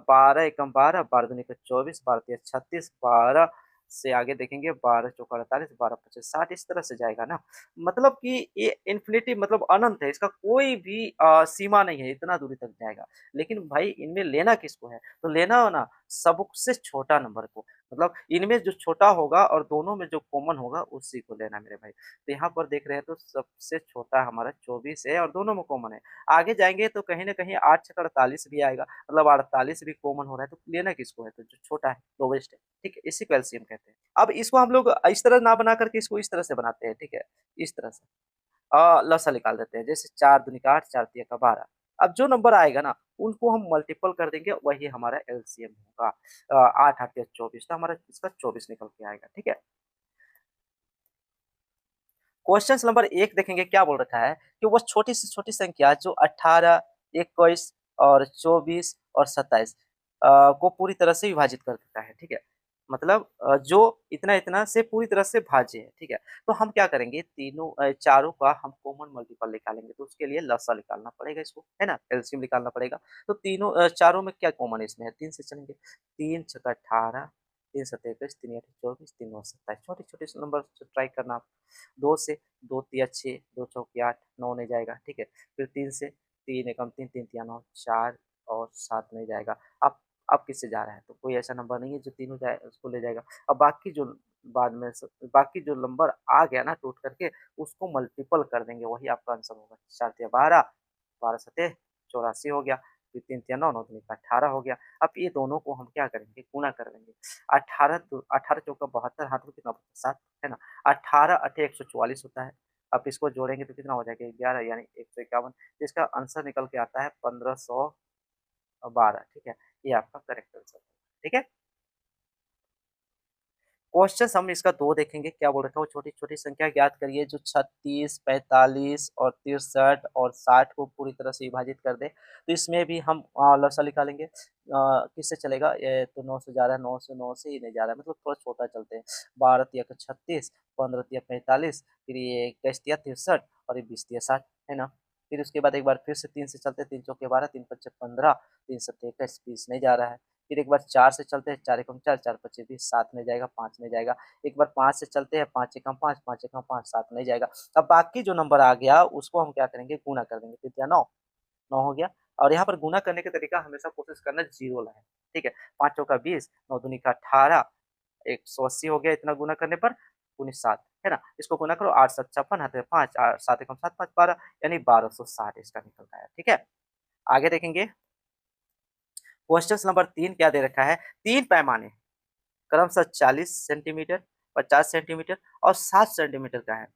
12 एकम 12, 12 दूनी के 24, 12 तिया 36, 12 से आगे देखेंगे 12 चौका 48, 12 पचे 60 इस तरह से जाएगा ना। मतलब कि ये इन्फिनिटी मतलब अनंत है, इसका कोई भी सीमा नहीं है, इतना दूरी तक जाएगा। लेकिन भाई इनमें लेना किसको है? तो लेना हो ना सबसे छोटा नंबर को। मतलब इनमें जो छोटा होगा और दोनों में जो कॉमन होगा उसी को लेना मेरे भाई। तो यहाँ पर देख रहे हैं तो सबसे छोटा हमारा 24 है और दोनों में कॉमन है। आगे जाएँगे तो कहीं न कहीं 8 छक्का 48 भी आएगा, मतलब 48 भी कॉमन हो रहा है तो लेना किसको है? तो जो छोटा है, लोवेस्ट है, ठीक है? इसी को एलसीएम कहते हैं। अब इसको हम लोग इस तरह ना बना कर के इसको इस तरह से बनाते हैं, ठीक है? इस तरह से। लसा निकाल देते हैं, जैसे 4 दूनी का 8, 4 तिया का 12। अब जो नंबर आएगा ना, उनको हम मल्टीपल कर देंगे, वही हमारा एलसीएम होगा। 8 8 या 24 तो हमारा इसका 24 निकल के आएगा, ठीक है? क्वेश्चन नंबर 1 देखेंगे क्या बोल रखा है कि वो छोटी से छोटी संख्या जो 18, 21 और 24 और 27 को पूरी तरह से विभाजित कर देता है, ठीक है? मतलब जो इतना-इतना से पूरी तरह से भाज्य है, ठीक है? तो हम क्या करेंगे चारों का हम कॉमन मल्टीपल निकालेंगे, तो उसके लिए लसा निकालना पड़ेगा इसको, है ना? एलसीएम निकालना पड़ेगा। तो चारों में क्या कॉमन है इसमें? 3 से चलेंगे, 3 छक्का 18, 3 सत्ते 21, 3 आठे 24, 3 नौ 27 छोटे-छोटे से नंबर से ट्राई करना आप। 2 से 2 तिया 6, 2 चौके 8, 9 नहीं जाएगा, ठीक है? फिर 3 से 3 एकम 3, 3 तिया 9, 4 और 7 नहीं जाएगा। अब किससे जा रहा है? तो कोई ऐसा नंबर नहीं है जो तीनों जाए उसको ले जाएगा। अब बाद में स बाकी जो नंबर आ गया ना टूट करके उसको मल्टीपल कर देंगे, वही आपका आंसर होगा। 4 तिया 12, 12 सत्ते 84 हो गया, फिर 3 तिया 9, 9 दूनी का 18 हो गया। अब ये दोनों को हम क्या करेंगे? गुणा कर देंगे। 18 चौका 72 हाथ में कितना बचा? 7 है ना? 18 अट्ठे 144 होता है। अब इसको जोड़ेंगे तो कितना हो जाएगा? 11 यानी 151 तो इसका आंसर निकल के आता है 1512 ठीक है? ये आपका करेक्ट आंसर है। ठीक है? क्वेश्चन हम इसका 2 देखेंगे, क्या बोल रखा है, वो छोटी-छोटी संख्या ज्ञात करिए जो 36, 45 और 63 और 60 को पूरी तरह से विभाजित कर दे। तो इसमें भी हम लसा निकालेंगे। किससे चलेगा? ये तो 9 से जा रहा है, 9 से ही नहीं जा रहा है, मतलब थोड़ा छोटा चलते हैं। 12 तिया के 36, 15 तिया 45, फिर ये 21 तिया 63 और ये 20 तिया 60, है ना? फिर उसके बाद एक बार फिर से 3 से चलते हैं, 3 चौके 12, 3 पच्चे 15, 3 सत्ते 21, 20 नहीं जा रहा है। फिर एक बार 4 से चलते हैं, 4 एकम 4, 4 पच्चे 20, 7 नहीं जाएगा, 5 नहीं जाएगा। एक बार 5 से चलते हैं, 5 एकम 5, 5 एकम 5, 7 नहीं जाएगा। अब बाकी जो नंबर आ गया उसको हम क्या करेंगे? गुणा कर देंगे। तो क्या 9, 9 हो गया। और यहाँ पर गुणा करने का तरीका हमेशा कोशिश करना 0 लाएँ, ठीक है? 5 चौका 20, 9 दूनी का 18, 180 हो गया इतना गुणा करने पर, 19 7, है ना? इसको गुणा करो, 8 7 56, हाथ में 5, 7 एकम 7, 5 12, यानी 1260 इसका निकलता है, ठीक है? आगे देखेंगे, क्वेश्चन नंबर 3 क्या दे रखा है? 3 पैमाने क्रमशः 40 सेंटीमीटर, 50 सेंटीमीटर और 60 सेंटीमीटर का है।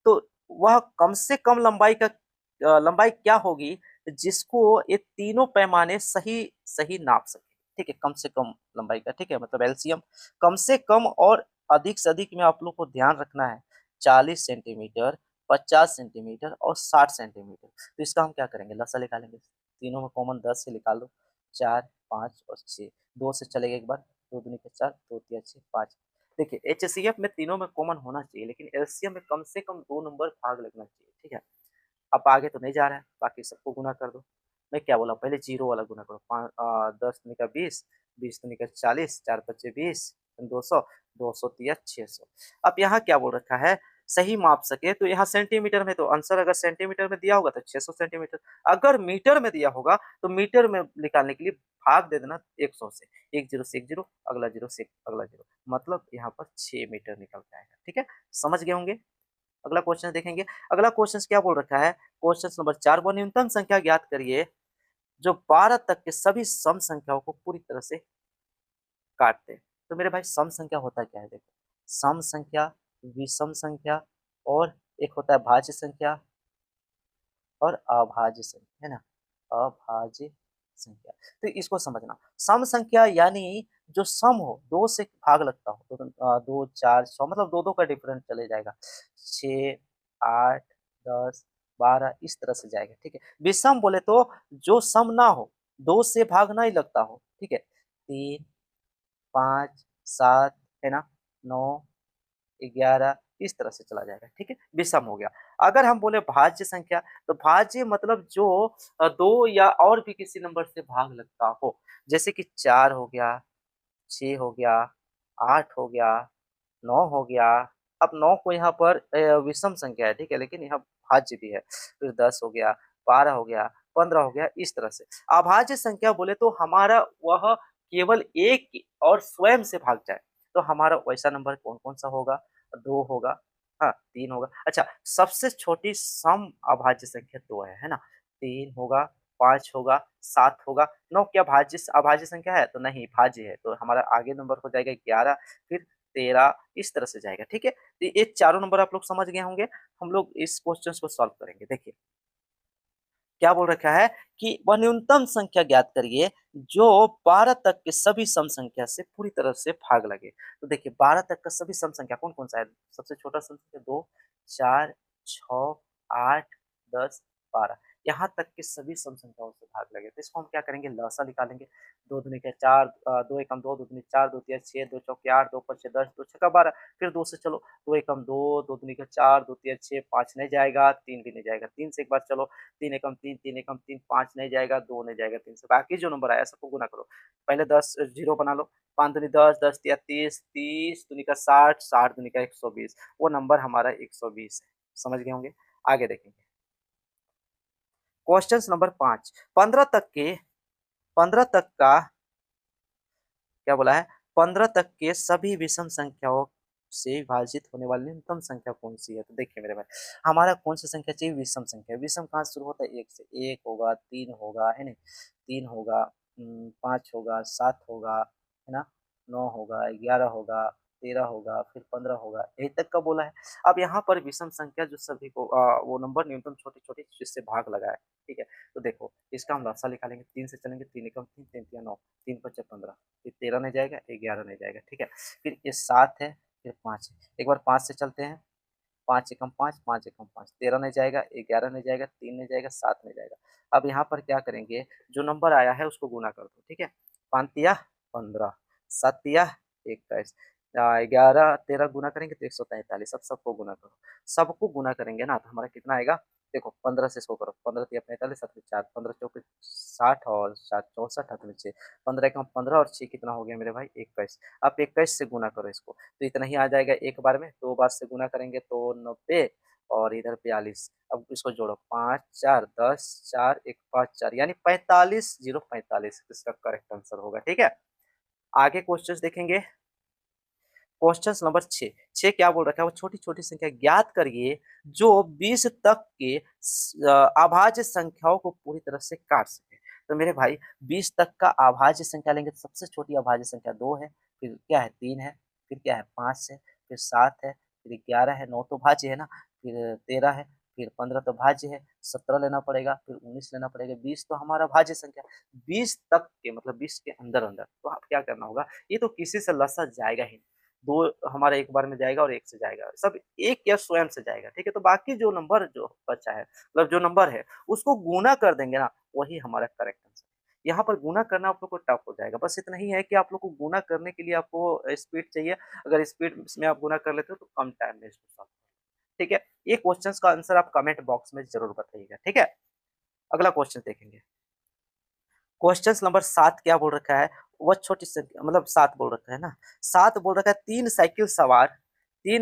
तो वह कम से कम लंबाई क्या होगी जिसको ये तीनों पैमाने सही सही नाप सके? ठीक है, कम से कम लंबाई का, ठीक है, मतलब एलसीएम। कम से कम और अधिक से अधिक में आप लोग को ध्यान रखना है, 40 सेंटीमीटर, 50 सेंटीमीटर और 60 सेंटीमीटर। तो इसका हम क्या करेंगे? लसा निकालेंगे। तीनों में कॉमन 10 से निकाल दो, 4, 5 और 6। 2 से चलेगा एक बार, 2 दूनी के 4, 2 तिया 6, 5। देखिए एचसीएफ में तीनों में कॉमन होना चाहिए, लेकिन एलसीएम में कम से कम 2 नंबर भाग लगना चाहिए, ठीक है? अब आगे तो नहीं जा रहा है, बाकी सबको गुना कर दो। मैं क्या बोला? पहले 0 वाला गुना करो। 10 दूनी का 20, 20 दूनी का 40, 4 पच्चे 20, 200, 200 तिया 600। अब यहाँ क्या बोल रखा है? सही माप सके, तो यहाँ सेंटीमीटर में, तो आंसर अगर सेंटीमीटर में दिया होगा तो 600 सेंटीमीटर। अगर मीटर में दिया होगा तो मीटर में निकालने के लिए भाग दे देना 100 से। एक 0 से एक 0, अगला 0 से अगला 0, मतलब यहाँ पर 6 मीटर निकल जाएगा, ठीक है? समझ गए होंगे? अगला क्वेश्चन देखेंगे। अगला क्वेश्चन क्या बोल रखा है? क्वेश्चन नंबर 4, वो न्यूनतम संख्या ज्ञात करिए जो 12 तक के सभी सम संख्याओं को पूरी तरह से काट दे। तो मेरे भाई सम संख्या होता क्या है? देखो, सम संख्या, विषम संख्या और एक होता है भाज्य संख्या और अभाज्य संख्या, है ना? अभाज्य संख्या। तो इसको समझना, सम संख्या यानी जो सम हो, 2 से भाग लगता हो, तो 2 4 6, मतलब 2-2 का डिफरेंस चले जाएगा। 6 8 10 12 इस तरह से जाएगा, ठीक है? विषम बोले तो जो सम ना हो, 2 से भाग नहीं लगता हो, ठीक है? 3 5 7, है ना? 9 11 इस तरह से चला जाएगा, ठीक है? विषम हो गया। अगर हम बोले भाज्य संख्या, तो भाज्य मतलब जो 2 या और भी किसी नंबर से भाग लगता हो, जैसे कि 4 हो गया, 6 हो गया, 8 हो गया, 9 हो गया। अब 9 को यहाँ पर विषम संख्या है, ठीक है? लेकिन यहाँ भाज्य भी है। फिर 10 हो गया, 12 हो गया, 15 हो गया, इस तरह से। अभाज्य संख्या बोले तो हमारा वह केवल एक और स्वयं से भाग जाए, तो हमारा वैसा नंबर कौन-कौन सा होगा? 2 होगा, हाँ, 3 होगा। अच्छा, सबसे छोटी सम अभाज्य संख्या 2 है ना? 3 होगा, 5 होगा, 7 होगा, 9 क्या अभाज्य संख्या है? तो नहीं, भाज्य है। तो हमारा आगे नंबर हो जाएगा 11, फिर 13 इस तरह से जाएगा, ठीक है? तो ये चारों नंबर आप लोग समझ गए होंगे। हम लोग इस क्वेश्चन को सॉल्व करेंगे। देखिए, क्या बोल रखा है कि वह न्यूनतम संख्या ज्ञात करिए जो 12 तक के सभी सम संख्या से पूरी तरह से भाग लगे। तो देखिए 12 तक का सभी सम संख्या कौन-कौन सा है? सबसे छोटा सम संख्या 2, 4, 6, 8, 10, 12, यहाँ तक के सभी सम संख्याओं से भाग लगे। तो इसको हम क्या करेंगे? लसा निकालेंगे। 2 दूनी के 4, 2 एकम 2, 2 दूनी 4, 2 तिया 6, 2 चौके 8, 2 पचे 10, 2 छक्का 12, फिर 2 से चलो, 2 एकम 2, 2 दूनी के 4, 2 तिया 6, 5 नहीं जाएगा, 3 भी नहीं जाएगा। 3 से एक बार चलो, 3 एकम 3, 3 एकम 3, 5 नहीं जाएगा, 2 नहीं जाएगा, 3 से बाकी जो नंबर आया सबको गुना करो। पहले 10 0 बना लो, 5 दूनी 10, 10 तिया 30, 30 दूनी का 60, 60 दूनी का 120, वो नंबर हमारा 120 है। समझ गए होंगे? आगे देखेंगे। क्वेश्चन नंबर 5, 15 तक का क्या बोला है? 15 तक के सभी विषम संख्याओं से विभाजित होने वाली न्यूनतम संख्या कौन-सी है? तो देखिए मेरे भाई, हमारा कौन-सी संख्या चाहिए? विषम संख्या। विषम कहाँ से शुरू होता है? 1 से। 1 होगा, 3 होगा, है नहीं? 3 होगा, 5 होगा, 7 होगा, है ना? 9 होगा, 11 होगा, 13 होगा, फिर 15 होगा, यहीं तक का बोला है। अब यहाँ पर विषम संख्या जो सभी को वो नंबर न्यूनतम छोटे-छोटे जिससे भाग लगा है, ठीक है? तो देखो, इसका हम लसा निकालेंगे। 3 से चलेंगे, 3 एकम 3, 3 तिया 9, 3 पचे 15, फिर 13 नहीं जाएगा, 11 नहीं जाएगा, ठीक है? फिर ये 7 है, फिर 5 है। एक बार 5 से चलते हैं, 5 एकम 5, 5 एकम 5, 13 नहीं जाएगा, 11 नहीं जाएगा, 3 नहीं जाएगा, 7 नहीं जाएगा। अब यहाँ पर क्या करेंगे, जो नंबर आया है उसको गुना कर दो, ठीक है। 5 तिया 15, 7 तिया 21, 11 13 गुना करेंगे तो 143। अब सबको गुना करो, सबको गुना करेंगे ना तो हमारा कितना आएगा, देखो 15 से इसको करो, 15 तिया 45, 7 4, 15 चौके 60 और 7 64, हाथ में 6, 15 एकम 15 और 6 कितना हो गया मेरे भाई 21। अब 21 से गुना करो इसको, तो इतना ही आ जाएगा एक बार में, 2 बार से गुना करेंगे तो 90 और इधर 42। अब इसको जोड़ो, 5 4 10 4 1 5 4 यानी 45 0 45 इसका करेक्ट आंसर होगा, ठीक है। आगे क्वेश्चंस देखेंगे। क्वेश्चन नंबर 6, 6 क्या बोल रखा है, वो छोटी छोटी संख्या ज्ञात करिए जो 20 तक के अभाज्य संख्याओं को पूरी तरह से काट सके। तो मेरे भाई 20 तक का अभाज्य संख्या लेंगे तो सबसे छोटी अभाज्य संख्या 2 है, फिर क्या है 3 है, फिर क्या है 5 है, फिर 7 है, फिर 11 है, 9 तो भाज्य है ना, फिर 13 है, फिर 15 तो भाज्य है, 17 लेना पड़ेगा, फिर 19 लेना पड़ेगा, 20 तो हमारा भाज्य संख्या। 20 तक के मतलब 20 के अंदर अंदर तो आप क्या करना होगा, ये तो किसी से लसा जाएगा ही, 2 हमारा एक बार में जाएगा और 1 से जाएगा, सब 1 या स्वयं से जाएगा, ठीक है। तो बाकी जो नंबर जो बचा है मतलब जो नंबर है उसको गुना कर देंगे ना, वही हमारा करेक्ट आंसर। यहाँ पर गुना करना आप लोग को टफ हो जाएगा, बस इतना ही है कि आप लोग को गुना करने के लिए आपको स्पीड चाहिए, अगर स्पीड में आप गुना कर लेते हो तो कम टाइम में इसको सॉल्व, ठीक है। ये क्वेश्चंस का आंसर आप कमेंट बॉक्स में जरूर बताइएगा, ठीक है। अगला क्वेश्चन देखेंगे। क्वेश्चन नंबर 7 क्या बोल रखा है, वह छोटी संख्या मतलब 7 बोल रखा है ना, 7 बोल रखा है तीन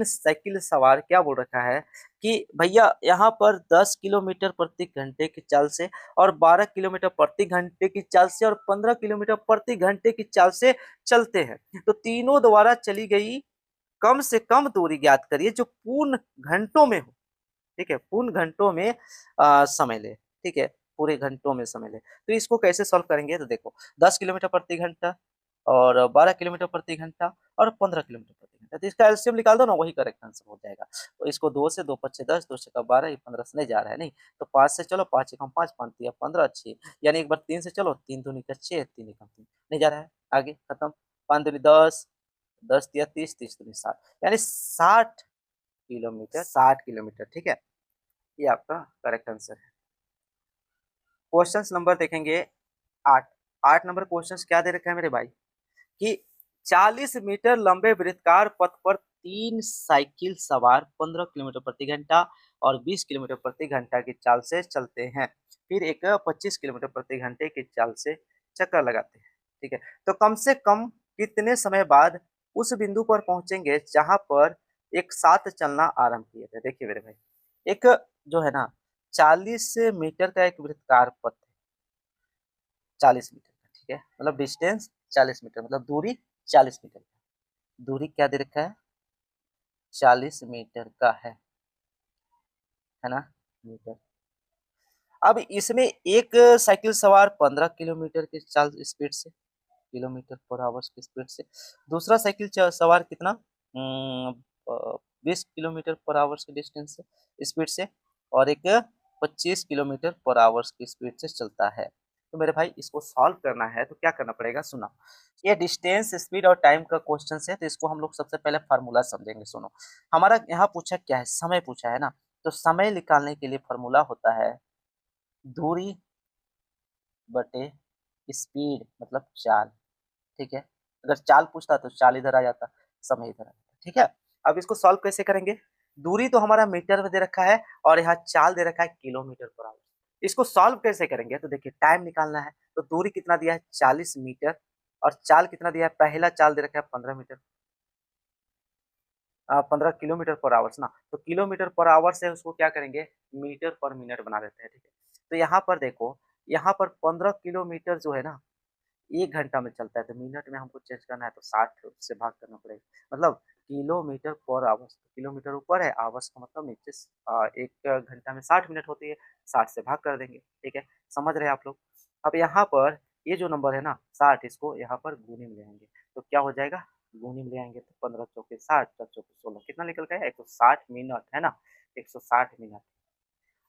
साइकिल सवार क्या बोल रखा है कि भैया यहाँ पर 10 किलोमीटर प्रति घंटे की चाल से और 12 किलोमीटर प्रति घंटे की चाल से और 15 किलोमीटर प्रति घंटे की चाल से चलते हैं, तो तीनों द्वारा चली गई कम से कम दूरी ज्ञात करिए जो पूर्ण घंटों में हो, ठीक है, पूर्ण घंटों में समय ले, ठीक है, पूरे घंटों में समय ले। तो इसको कैसे सॉल्व करेंगे, तो देखो 10 किलोमीटर प्रति घंटा और 12 किलोमीटर प्रति घंटा और 15 किलोमीटर प्रति घंटा, तो इसका एलसीएम निकाल दो ना, वही करेक्ट आंसर हो जाएगा। तो इसको 2 से 2 5 10, 2 छक्का 12, ये 15 से नहीं जा रहा है, नहीं तो 5 से चलो, 5 एकम 5, 5 तिया 15 6, यानी एक बार 3 से चलो, 3 दूनी का 6, 3 एकम 3 नहीं जा रहा है, आगे खत्म, 5 दूनी 10, 10 तिया 30, 30 दूनी 60, यानी 60 किलोमीटर, ठीक है, ये आपका करेक्ट आंसर है। क्वेश्चंस नंबर देखेंगे 8, 8 नंबर क्वेश्चंस क्या दे रखा है मेरे भाई कि 40 मीटर लंबे वृत्ताकार पथ पर 3 साइकिल सवार 15 किलोमीटर प्रति घंटा और 20 किलोमीटर प्रति घंटा की चाल से चलते हैं, फिर एक 25 किलोमीटर प्रति घंटे की चाल से चक्कर लगाते हैं, ठीक है। तो कम से कम कितने समय बाद उस बिंदु पर पहुंचेंगे जहां पर एक साथ चलना आरंभ किए थे। देखिए मेरे भाई, एक जो है ना 40 मीटर का एक वृत्ताकार पथ है, 40 मीटर का, ठीक है, मतलब डिस्टेंस 40 मीटर मतलब दूरी 40 मीटर का, दूरी क्या दे रखा है 40 मीटर का है ना, मीटर। अब इसमें एक साइकिल सवार 15 किलोमीटर की चाल स्पीड से, किलोमीटर पर आवर्स की स्पीड से, दूसरा साइकिल सवार कितना 20 किलोमीटर पर आवर्स की डिस्टेंस से स्पीड से, और एक 25 किलोमीटर पर आवर्स की स्पीड से चलता है। तो मेरे भाई इसको सॉल्व करना है तो क्या करना पड़ेगा, सुना, ये डिस्टेंस स्पीड और टाइम का क्वेश्चन है, तो इसको हम लोग सबसे पहले फार्मूला समझेंगे। सुनो, हमारा यहाँ पूछा क्या है, समय पूछा है ना, तो समय निकालने के लिए फार्मूला होता है दूरी बटे स्पीड मतलब चाल, ठीक है। अगर चाल पूछता तो चाल इधर आ जाता, समय इधर आ जाता, ठीक है। अब इसको सॉल्व कैसे करेंगे, दूरी तो हमारा मीटर में दे रखा है और यहाँ चाल दे रखा है किलोमीटर पर आवर, इसको सॉल्व कैसे करेंगे, तो देखिए टाइम निकालना है, तो दूरी कितना दिया है 40 मीटर और चाल कितना दिया है, पहला चाल दे रखा है 15 मीटर, 15 किलोमीटर पर आवर्स ना, तो किलोमीटर पर आवर से उसको क्या करेंगे मीटर पर मिनट बना देते हैं, ठीक है। तो यहाँ पर देखो, यहाँ पर 15 किलोमीटर जो है ना 1 घंटा में चलता है, तो मिनट में हमको चेंज करना है तो 60 से भाग करना पड़ेगा, मतलब किलोमीटर पर आवर्स, किलोमीटर ऊपर है, आवर्स का मतलब नीचे 1 घंटा में 60 मिनट होती है, 60 से भाग कर देंगे, ठीक है, समझ रहे हैं आप लोग। अब यहाँ पर ये जो नंबर है ना 60, इसको यहाँ पर गुने में ले आएंगे तो क्या हो जाएगा, गुने में ले आएंगे तो 15 चौके 60, 4 चौके 16, कितना निकल गया 160 मिनट, है ना, 160 मिनट।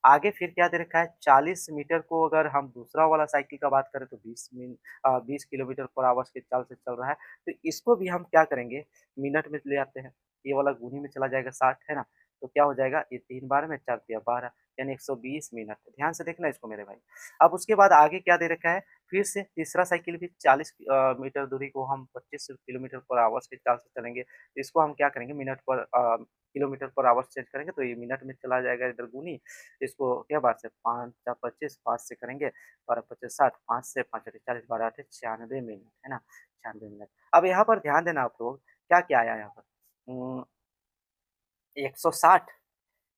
आगे फिर क्या दे रखा है 40 मीटर को, अगर हम दूसरा वाला साइकिल का बात करें तो 20 किलोमीटर पर आवर्स की चाल से चल रहा है, तो इसको भी हम क्या करेंगे मिनट में ले आते हैं, ये वाला गुनी में चला जाएगा 60 है ना, तो क्या हो जाएगा ये 3 बार में 4 तिया 12 यानी 120 मिनट। ध्यान से देखना इसको मेरे भाई। अब उसके बाद आगे क्या दे रखा है, फिर से तीसरा साइकिल भी 40 मीटर दूरी को हम 25 किलोमीटर पर आवर की चाल से चलेंगे। तो इसको हम क्या करेंगे मिनट पर किलोमीटर पर आवर चेंज करेंगे तो ये मिनट में चला जाएगा इधर गुनी। इसको क्या बार से 5 4 25 5 से करेंगे 12 25 60 5 से 5 8 40 12 8 96 मिनट है ना, 96 मिनट। अब यहाँ पर ध्यान देना आप लोग क्या-क्या आया यहाँ पर 160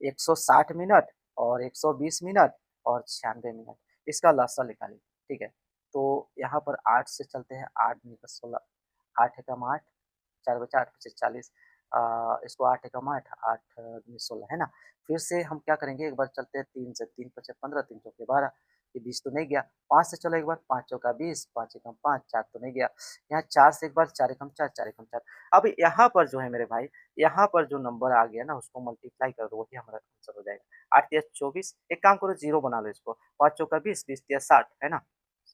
160 मिनट और 120 मिनट और 96 मिनट, इसका लसाअ निकालिए, ठीक है? तो यहाँ पर 8 से चलते हैं, 8 दूनी का 16, 8 एकम 8, 4 बचा 8 पचे 40 इसको 8 एकम 8, 8 दूनी 16 है ना? फिर से हम क्या करेंगे एक बार चलते हैं 3 से, 3 पचे 15, 3 चौके 12, ये 20 तो नहीं गया, 5 से चलो एक बार, 5 चौका 20, 5 एकम 5, 4 तो नहीं गया, यहाँ 4 से एक बार, 4 एकम 4, 4 एकम 4। अब यहाँ पर जो है मेरे भाई, यहाँ पर जो नंबर आ गया ना उसको मल्टीप्लाई कर दो, वही हमारा आंसर हो जाएगा। 8 तिया 24, एक काम करो 0 बना लो इसको, 5 चौका 20, 20 तिया 60 है ना?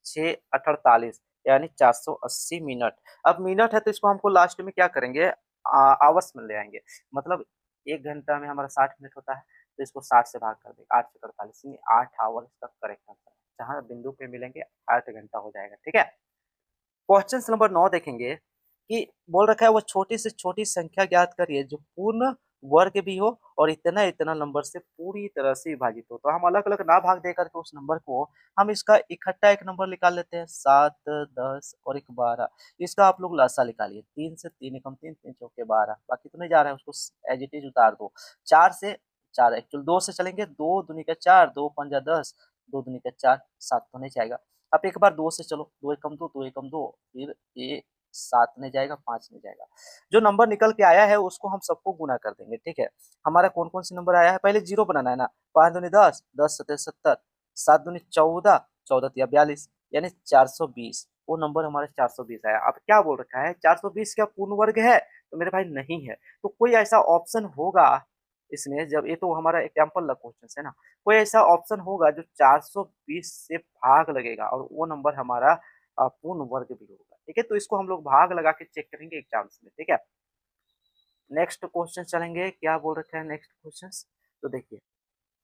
6 8 48 यानी 480 मिनट। अब मिनट है तो इसको हमको लास्ट में क्या करेंगे आवर्स में ले आएँगे। मतलब 1 घंटा में हमारा 60 मिनट होता है, तो इसको 60 से भाग कर देंगे, 8 छक 48 यानी 8 आवर इसका करेक्ट आंसर है। जहाँ बिंदु पे मिलेंगे 8 घंटा हो जाएगा, ठीक है? क्वेश्चन नंबर 9 देखेंगे कि बोल रखा है वो छोटी से छोटी संख्या ज्ञात करिए जो पूर्ण वर्ग भी हो और इतना-इतना नंबर से पूरी तरह से विभाजित हो। तो हम अलग-अलग ना भाग दे करके उस नंबर को हम इसका इकट्ठा एक नंबर निकाल लेते हैं 7, 10 और एक 12। इसका आप लोग लसाअ निकालिए 3 से 3 एकम 3, 3 चौके 12 बाकी तो नहीं जा रहा है उसको एज़ इट इज़ उतार दो। 4 से 4 एक्चुअल 2 से चलेंगे 2 दूनी का 4, 2 पंजा 10, 2 दूनी का 4, 7 तो नहीं जाएगा। अब एक बार 2 से चलो, 2 एकम 2, 2 एकम 2 फिर ये 7 नहीं जाएगा, 5 नहीं जाएगा। जो नंबर निकल के आया है उसको हम सबको गुना कर देंगे, ठीक है? हमारा कौन-कौन से नंबर आया है पहले 0 बनाना है ना, 5 दूनी 10, 10 सत्ते 70, 7 दूनी 14, 14 तिया 42 यानी 420 वो नंबर हमारा 420 आया। अब क्या बोल रखा है 420 क्या पूर्ण वर्ग है? तो मेरे भाई नहीं है। तो कोई ऐसा ऑप्शन होगा इसमें जब ये तो हमारा एग्जाम्पल वाला क्वेश्चन है ना, कोई ऐसा ऑप्शन होगा जो 420 से भाग लगेगा और वो नंबर हमारा पूर्ण वर्ग भी होगा, ठीक है? तो इसको हम लोग भाग लगा के चेक करेंगे एग्जाम्स में, ठीक है? नेक्स्ट क्वेश्चन चलेंगे, क्या बोल रखा है नेक्स्ट क्वेश्चंस? तो देखिए,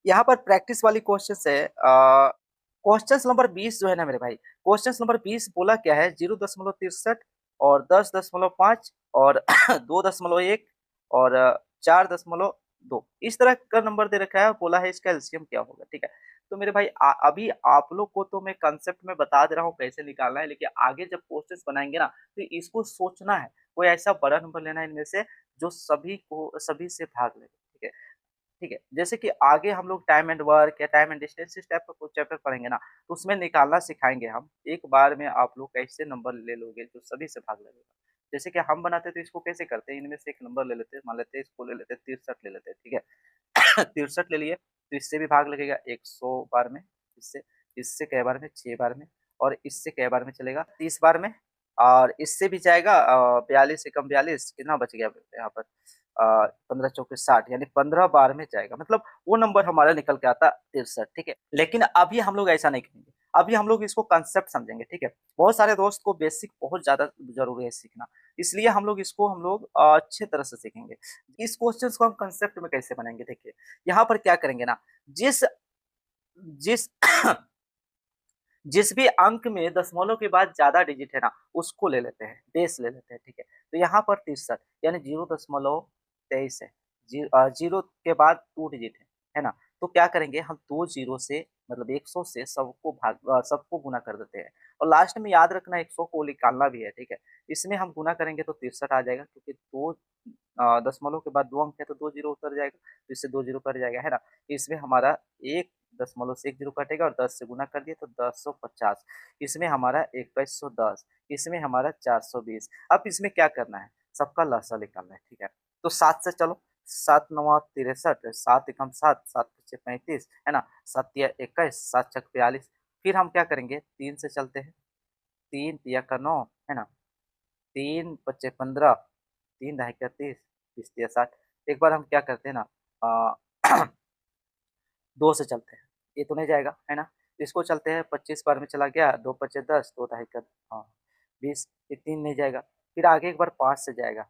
यहाँ पर प्रैक्टिस वाली क्वेश्चंस है क्वेश्चंस नंबर 20 जो है ना मेरे भाई, क्वेश्चंस नंबर 20 बोला क्या है 0.63 और 10.5 और 2.1 और 4.2 इस तरह का नंबर दे रखा है, बोला है इसका एलसीएम क्या होगा, ठीक है? तो मेरे भाई अभी आप लोग को तो मैं कांसेप्ट में बता दे रहा हूँ कैसे निकालना है, लेकिन आगे जब क्वेश्चंस बनाएँगे ना, तो इसको सोचना है, कोई ऐसा बड़ा नंबर लेना है इनमें से जो सभी से भाग ले, ठीक है? ठीक है, जैसे कि आगे हम लोग टाइम एंड वर्क या टाइम एंड डिस्टेंस इस टाइप का कुछ चैप्टर पढ़ेंगे ना, तो उसमें निकालना सिखाएँगे हम। एक बार में आप लोग कैसे नंबर ले लोगे जो सभी से भाग लगेगा। जैसे कि हम बनाते हैं तो इसको कैसे करते हैं, इनमें से एक नंबर ले लेते हैं, मान लेते हैं इसको ले लेते हैं 63 ले लेते हैं, ठीक है? 63 ले लिए, तो इससे भी भाग लगेगा 100 बार में, इससे इससे कै बार में 6 बार में और इससे कै बार में चलेगा 30 बार में और इससे भी जाएगा 42 एकम 42 कितना बच गया यहाँ पर 15 चौके 60 यानी 15 बार में जाएगा मतलब वो नंबर हमारा निकल के आता 63 ठीक है। लेकिन अभी हम लोग ऐसा नहीं करेंगे, अभी हम लोग इसको कांसेप्ट समझेंगे, ठीक है। बहुत सारे दोस्त को बेसिक बहुत ज़्यादा ज़रूरी है सीखना, इसलिए हम लोग अच्छे तरह से सीखेंगे। इस क्वेश्चंस को हम कांसेप्ट में कैसे बनाएँगे देखिए, यहाँ पर क्या करेंगे ना जिस जिस जिस भी अंक में दशमलव के बाद ज़्यादा डिजिट है ना, उसको ले लेते हैं, बेस ले लेते हैं, ठीक है। तो यहाँ पर 63 यानी 0.23 है। 0 के बाद 2 डिजिट है ना? तो क्या करेंगे हम 2 ज़ीरो से मतलब 100 से सबको गुना कर देते हैं और लास्ट में याद रखना 100 को निकालना भी है, ठीक है। इसमें हम गुना करेंगे तो 63 आ जाएगा क्योंकि 2 दशमलव के बाद 2 अंक है तो 2 ज़ीरो उतर जाएगा, तो इससे 2 ज़ीरो कट जाएगा, है ना? इसमें हमारा 1 दशमलव से 1 ज़ीरो कटेगा और 10 से गुना कर दिए तो 1050 इसमें हमारा 2110 इसमें हमारा 420 अब इसमें क्या करना है? सबका लसाअ निकालना है, ठीक है? तो 7 से चलो 7 नवा 63 7 एकम 7 7 पच्चे 35 है ना? 7 तिया 21 7 छक 42 फिर हम क्या करेंगे 3 से चलते हैं 3 तिया का 9 है ना? 3 पच्चे 15 3 ढाई का 30 30 तिया 60 एक बार हम क्या करते हैं ना अ 2 से चलते हैं, ये तो नहीं जाएगा, है ना? इसको चलते हैं 25 बार में चला गया, 2 पच्चे 10, 2 ढाई का हाँ, 20 ये 3 नहीं जाएगा। फिर आगे एक बार 5 से जाएगा,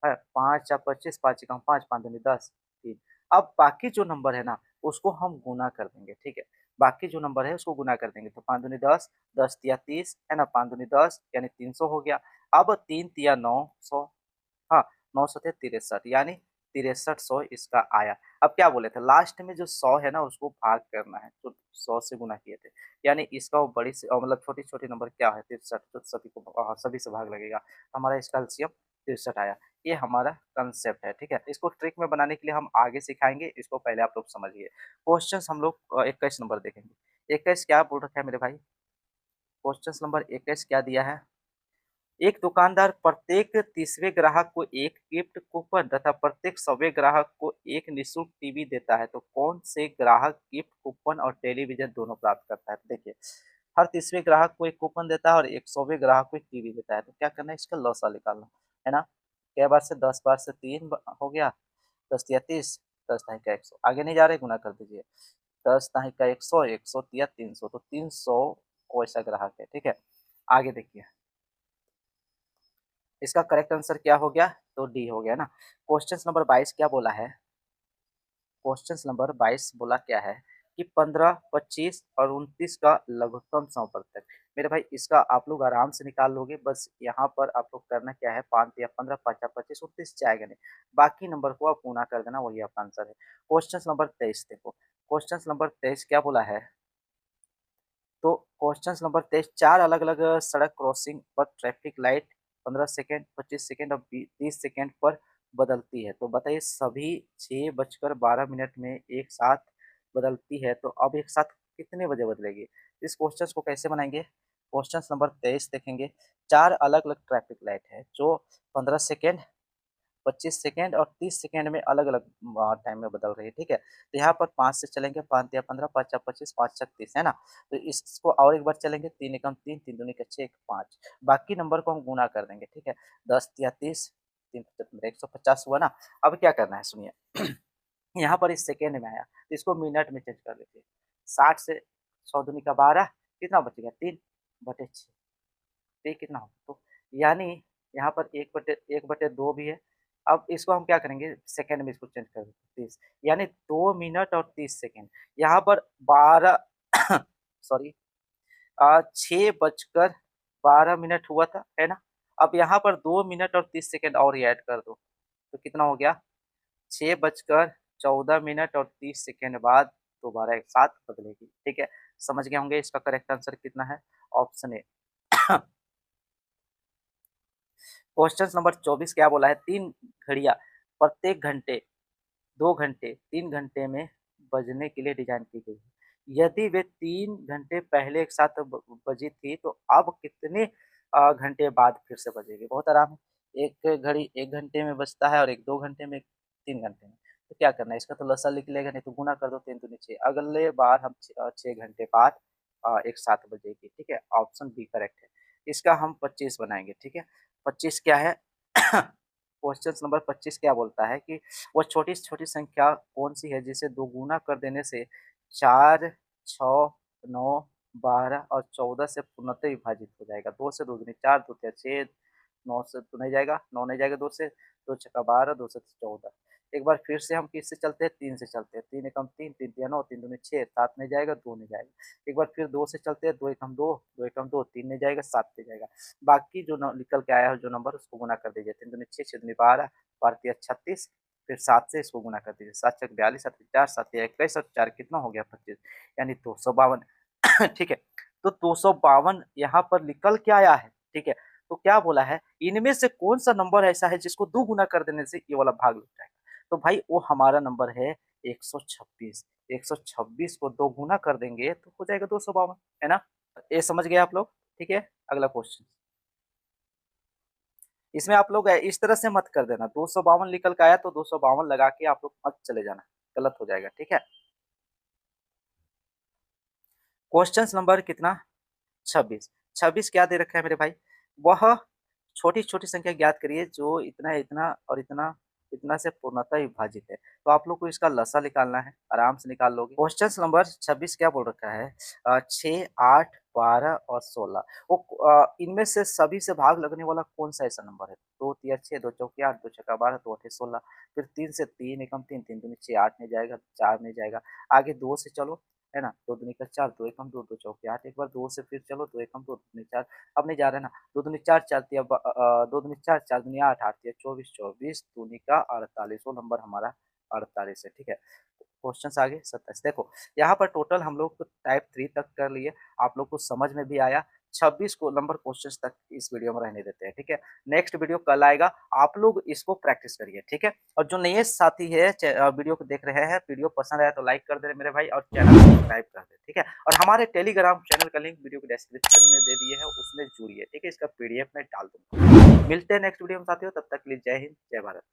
है 5 या 25, 5 एकम 5, 5 दूनी 10, 3। अब बाकी जो नंबर है ना उसको हम गुना कर देंगे, ठीक है। बाकी जो नंबर है उसको गुना कर देंगे, तो 5 दूनी 10, 10 तिया 30 है ना, 5 दूनी 10 यानी 300 हो गया। अब 3 तिया 900, हाँ, 9 सौ 63 यानी 6300 इसका आया। अब क्या बोले थे लास्ट में जो 100 है ना उसको भाग करना है, तो 100 से गुना किए थे, यानी इसका वो बड़ी से मतलब छोटी-छोटी नंबर क्या है 63, तो सभी को सभी से भाग लगेगा। हमारा इसका एलसीएम 63 आया। ये हमारा कांसेप्ट है, ठीक है। इसको ट्रिक में बनाने के लिए हम आगे सिखाएँगे, इसको पहले आप लोग समझिए। क्वेश्चंस हम लोग 21 नंबर देखेंगे। 21 क्या बोल रखा है मेरे भाई? क्वेश्चंस नंबर 21 क्या दिया है? एक दुकानदार प्रत्येक 30वें ग्राहक को एक गिफ्ट कूपन तथा प्रत्येक 100वें ग्राहक को एक निःशुल्क टीवी देता है, तो कौन से ग्राहक गिफ्ट कूपन और टेलीविजन दोनों प्राप्त करता है? तो देखिए, हर 30वें ग्राहक को एक कूपन देता है और एक 100वें ग्राहक को एक टीवी देता है, तो क्या करना है इसका लॉसा निकालना, है ना? कै बार से 10 बार से 3 हो गया, 10 तिया 30, 10 दाही का 100, आगे नहीं जा रहे गुना कर दीजिए, 10 दाही का 100, 100 तिया 300, तो 300 वैसा ग्राहक है, ठीक है। आगे देखिए, इसका करेक्ट आंसर क्या हो गया? तो डी हो गया ना। क्वेश्चन नंबर 22 क्या बोला है? क्वेश्चन नंबर 22 बोला क्या है कि 15, 25 और 29 का लघुत्तम समवर्तक। मेरे भाई इसका आप लोग आराम से निकाल लोगे, बस यहाँ पर आप लोग करना क्या है 5 या 15, 5 या 25, 29 जाएगा नहीं, बाकी नंबर को आप गुना कर देना, वही आपका आंसर है। क्वेश्चन नंबर 23 देखो, क्वेश्चन नंबर 23 क्या बोला है? तो क्वेश्चन नंबर 23, 4 अलग-अलग सड़क क्रॉसिंग पर ट्रैफिक लाइट 15 सेकंड, 25 सेकंड और 30 सेकंड पर बदलती है। तो बताइए सभी 6:12 में एक साथ बदलती है, तो अब एक साथ कितने बजे बदलेगी? इस क्वेश्चन को कैसे बनाएँगे? क्वेश्चन नंबर 23 देखेंगे, 4 अलग-अलग ट्रैफिक लाइट है जो 15 सेकंड, 25 सेकंड और 30 सेकंड में अलग-अलग टाइम में बदल रही है, ठीक है? तो यहाँ पर 5 से चलेंगे, 5 या 15, 5 या 25, 5 या 30, है ना? तो इसको और एक बार चलेंगे, 3 एकम 3, 3 दूनी का 6, 5, बाकी नंबर को हम गुणा कर देंगे, ठीक है? 10 या 30, 3 पचे 15, 150 हुआ ना? अब क्या करना है सुनिए, यहाँ पर इस सेकंड में आया, तो इसको मिनट में चेंज कर लीजिए। 60 से 100 दूनी का 12, कितना बचेगा? 3/6, तो ये कितना होगा? तो यानी यहाँ पर 1/2 भी है। अब इसको हम क्या करेंगे सेकंड में इसको चेंज कर देंगे 30, यानी 2 मिनट और 30 सेकंड। यहाँ पर 12 सॉरी 6 बजकर 12 मिनट हुआ था, है ना? अब यहाँ पर 2 मिनट और 30 सेकंड और ही ऐड कर दो, तो कितना हो गया? 6 बजकर 14 मिनट और 30 सेकंड बाद दोबारा एक साथ बदलेगी, ठीक है? समझ गए होंगे इसका करेक्ट आंसर कितना है? Option A. क्वेश्चन नंबर 24 क्या बोला है? 3 घड़ियाँ प्रत्येक घंटे, 2 घंटे, 3 घंटे में बजने के लिए डिज़ाइन की गई है। यदि वे 3 घंटे पहले एक साथ बजी थी, तो अब कितने घंटे बाद फिर से बजेगी? बहुत आराम है। एक घड़ी 1 घंटे में बजता है और एक 2 घंटे में, 3 घंटे में। तो क्या करना है? इसका तो लसा लिख लेगा, नहीं तो गुणा कर दो 3 दूनी 6। अगले बार हम 6 घंटे बाद एक साथ बजेगी, ठीक है? ऑप्शन बी करेक्ट है। इसका हम 25 बनाएँगे, ठीक है? 25 क्या है? क्वेश्चन नंबर 25 क्या बोलता है कि वह छोटी से छोटी संख्या कौन-सी है जिसे दोगुना कर देने से 4, 6, 9, 12 और 14 से पूर्णतः विभाजित हो जाएगा। 2 से 2 दूनी 4, 2 तिया 6, 9 से तो नहीं जाएगा, 9 नहीं जाएगा 2 से, 2 छक्का 12, 2 सत 14। एक बार फिर से हम किससे चलते हैं? 3 से चलते हैं। 3 एकम 3, 3 तिया 9, 3 दूनी 6, 7 नहीं जाएगा, 2 नहीं जाएगा। एक बार फिर 2 से चलते हैं, 2 एकम 2, 2 एकम 2, 3 नहीं जाएगा, 7 नहीं जाएगा। बाकी जो न निकल के आया है जो नंबर उसको गुना कर दीजिए। 3 दूनी 6, 6 दूनी 12, 12 तिया 36, फिर 7 से इसको गुना कर दीजिए। 7 छक 42, 7 4, 7 तिया 21 और 4 कितना हो गया? 25, यानी 252। ठीक है, तो 252 यहाँ पर निकल के आया है, ठीक है? तो क्या बोला है, इनमें से कौन-सा नंबर ऐसा है जिसको 2 गुना कर देने से ये वाला भाग लग जाएगा? तो भाई वो हमारा नंबर है 126। 126 को 2 गुना कर देंगे तो हो जाएगा 252, है ना? ये समझ गए आप लोग? ठीक है, अगला क्वेश्चन। इसमें आप लोग इस तरह से मत कर देना, 252 निकल के आया तो 252 लगा के आप लोग मत चले जाना, गलत हो जाएगा, ठीक है? क्वेश्चन नंबर कितना? 26। 26 क्या दे रखा है मेरे भाई? वह छोटी-छोटी संख्या ज्ञात करिए जो इतना, इतना और इतना, इतना से पूर्णतः विभाजित है। तो आप लोग को इसका लसा निकालना है, आराम से निकाल लोगे। क्वेश्चन नंबर 26 क्या बोल रखा है? 6, 8, 12 और 16 वो इनमें से सभी से भाग लगने वाला कौन-सा ऐसा नंबर है? 2 तिया 6, 2 चौके 8, 2 छक्का 12, 2 अठे 16। फिर 3 से 3 एकम 3, 3 दूनी 6, 8 नहीं जाएगा, 4 नहीं जाएगा। आगे 2 से चलो, है ना? 2 दूनी का 4, 2 एकम 2, 2 चौके 8। एक बार 2 से फिर चलो, 2 एकम 2, 2 दूनी 4। अब नहीं जा रहा है ना? 2 दूनी 4, 4 तिया 2 दूनी 4, 4 दूनी 8, 8 तिया 24, 24 दूनी का 48, वो नंबर हमारा 48 है, ठीक है? क्वेश्चंस आगे 27 देखो, यहाँ पर टोटल हम लोग टाइप 3 तक कर लिए, आप लोग को समझ में भी आया। 26 को नंबर क्वेश्चंस तक इस वीडियो में रहने देते हैं, ठीक है? नेक्स्ट वीडियो कल आएगा, आप लोग इसको प्रैक्टिस करिए, ठीक है? और जो नए साथी है वीडियो को देख रहे हैं, वीडियो पसंद आया तो लाइक कर दे मेरे भाई और चैनल सब्सक्राइब कर दे, ठीक है? और हमारे टेलीग्राम चैनल का लिंक वीडियो के डिस्क्रिप्शन में दे दिए हैं, उसमें जुड़िए, ठीक है? इसका पीडीएफ मैं डाल दूँगा। मिलते हैं नेक्स्ट वीडियो में साथियों, तब तक के लिए जय हिंद, जय भारत।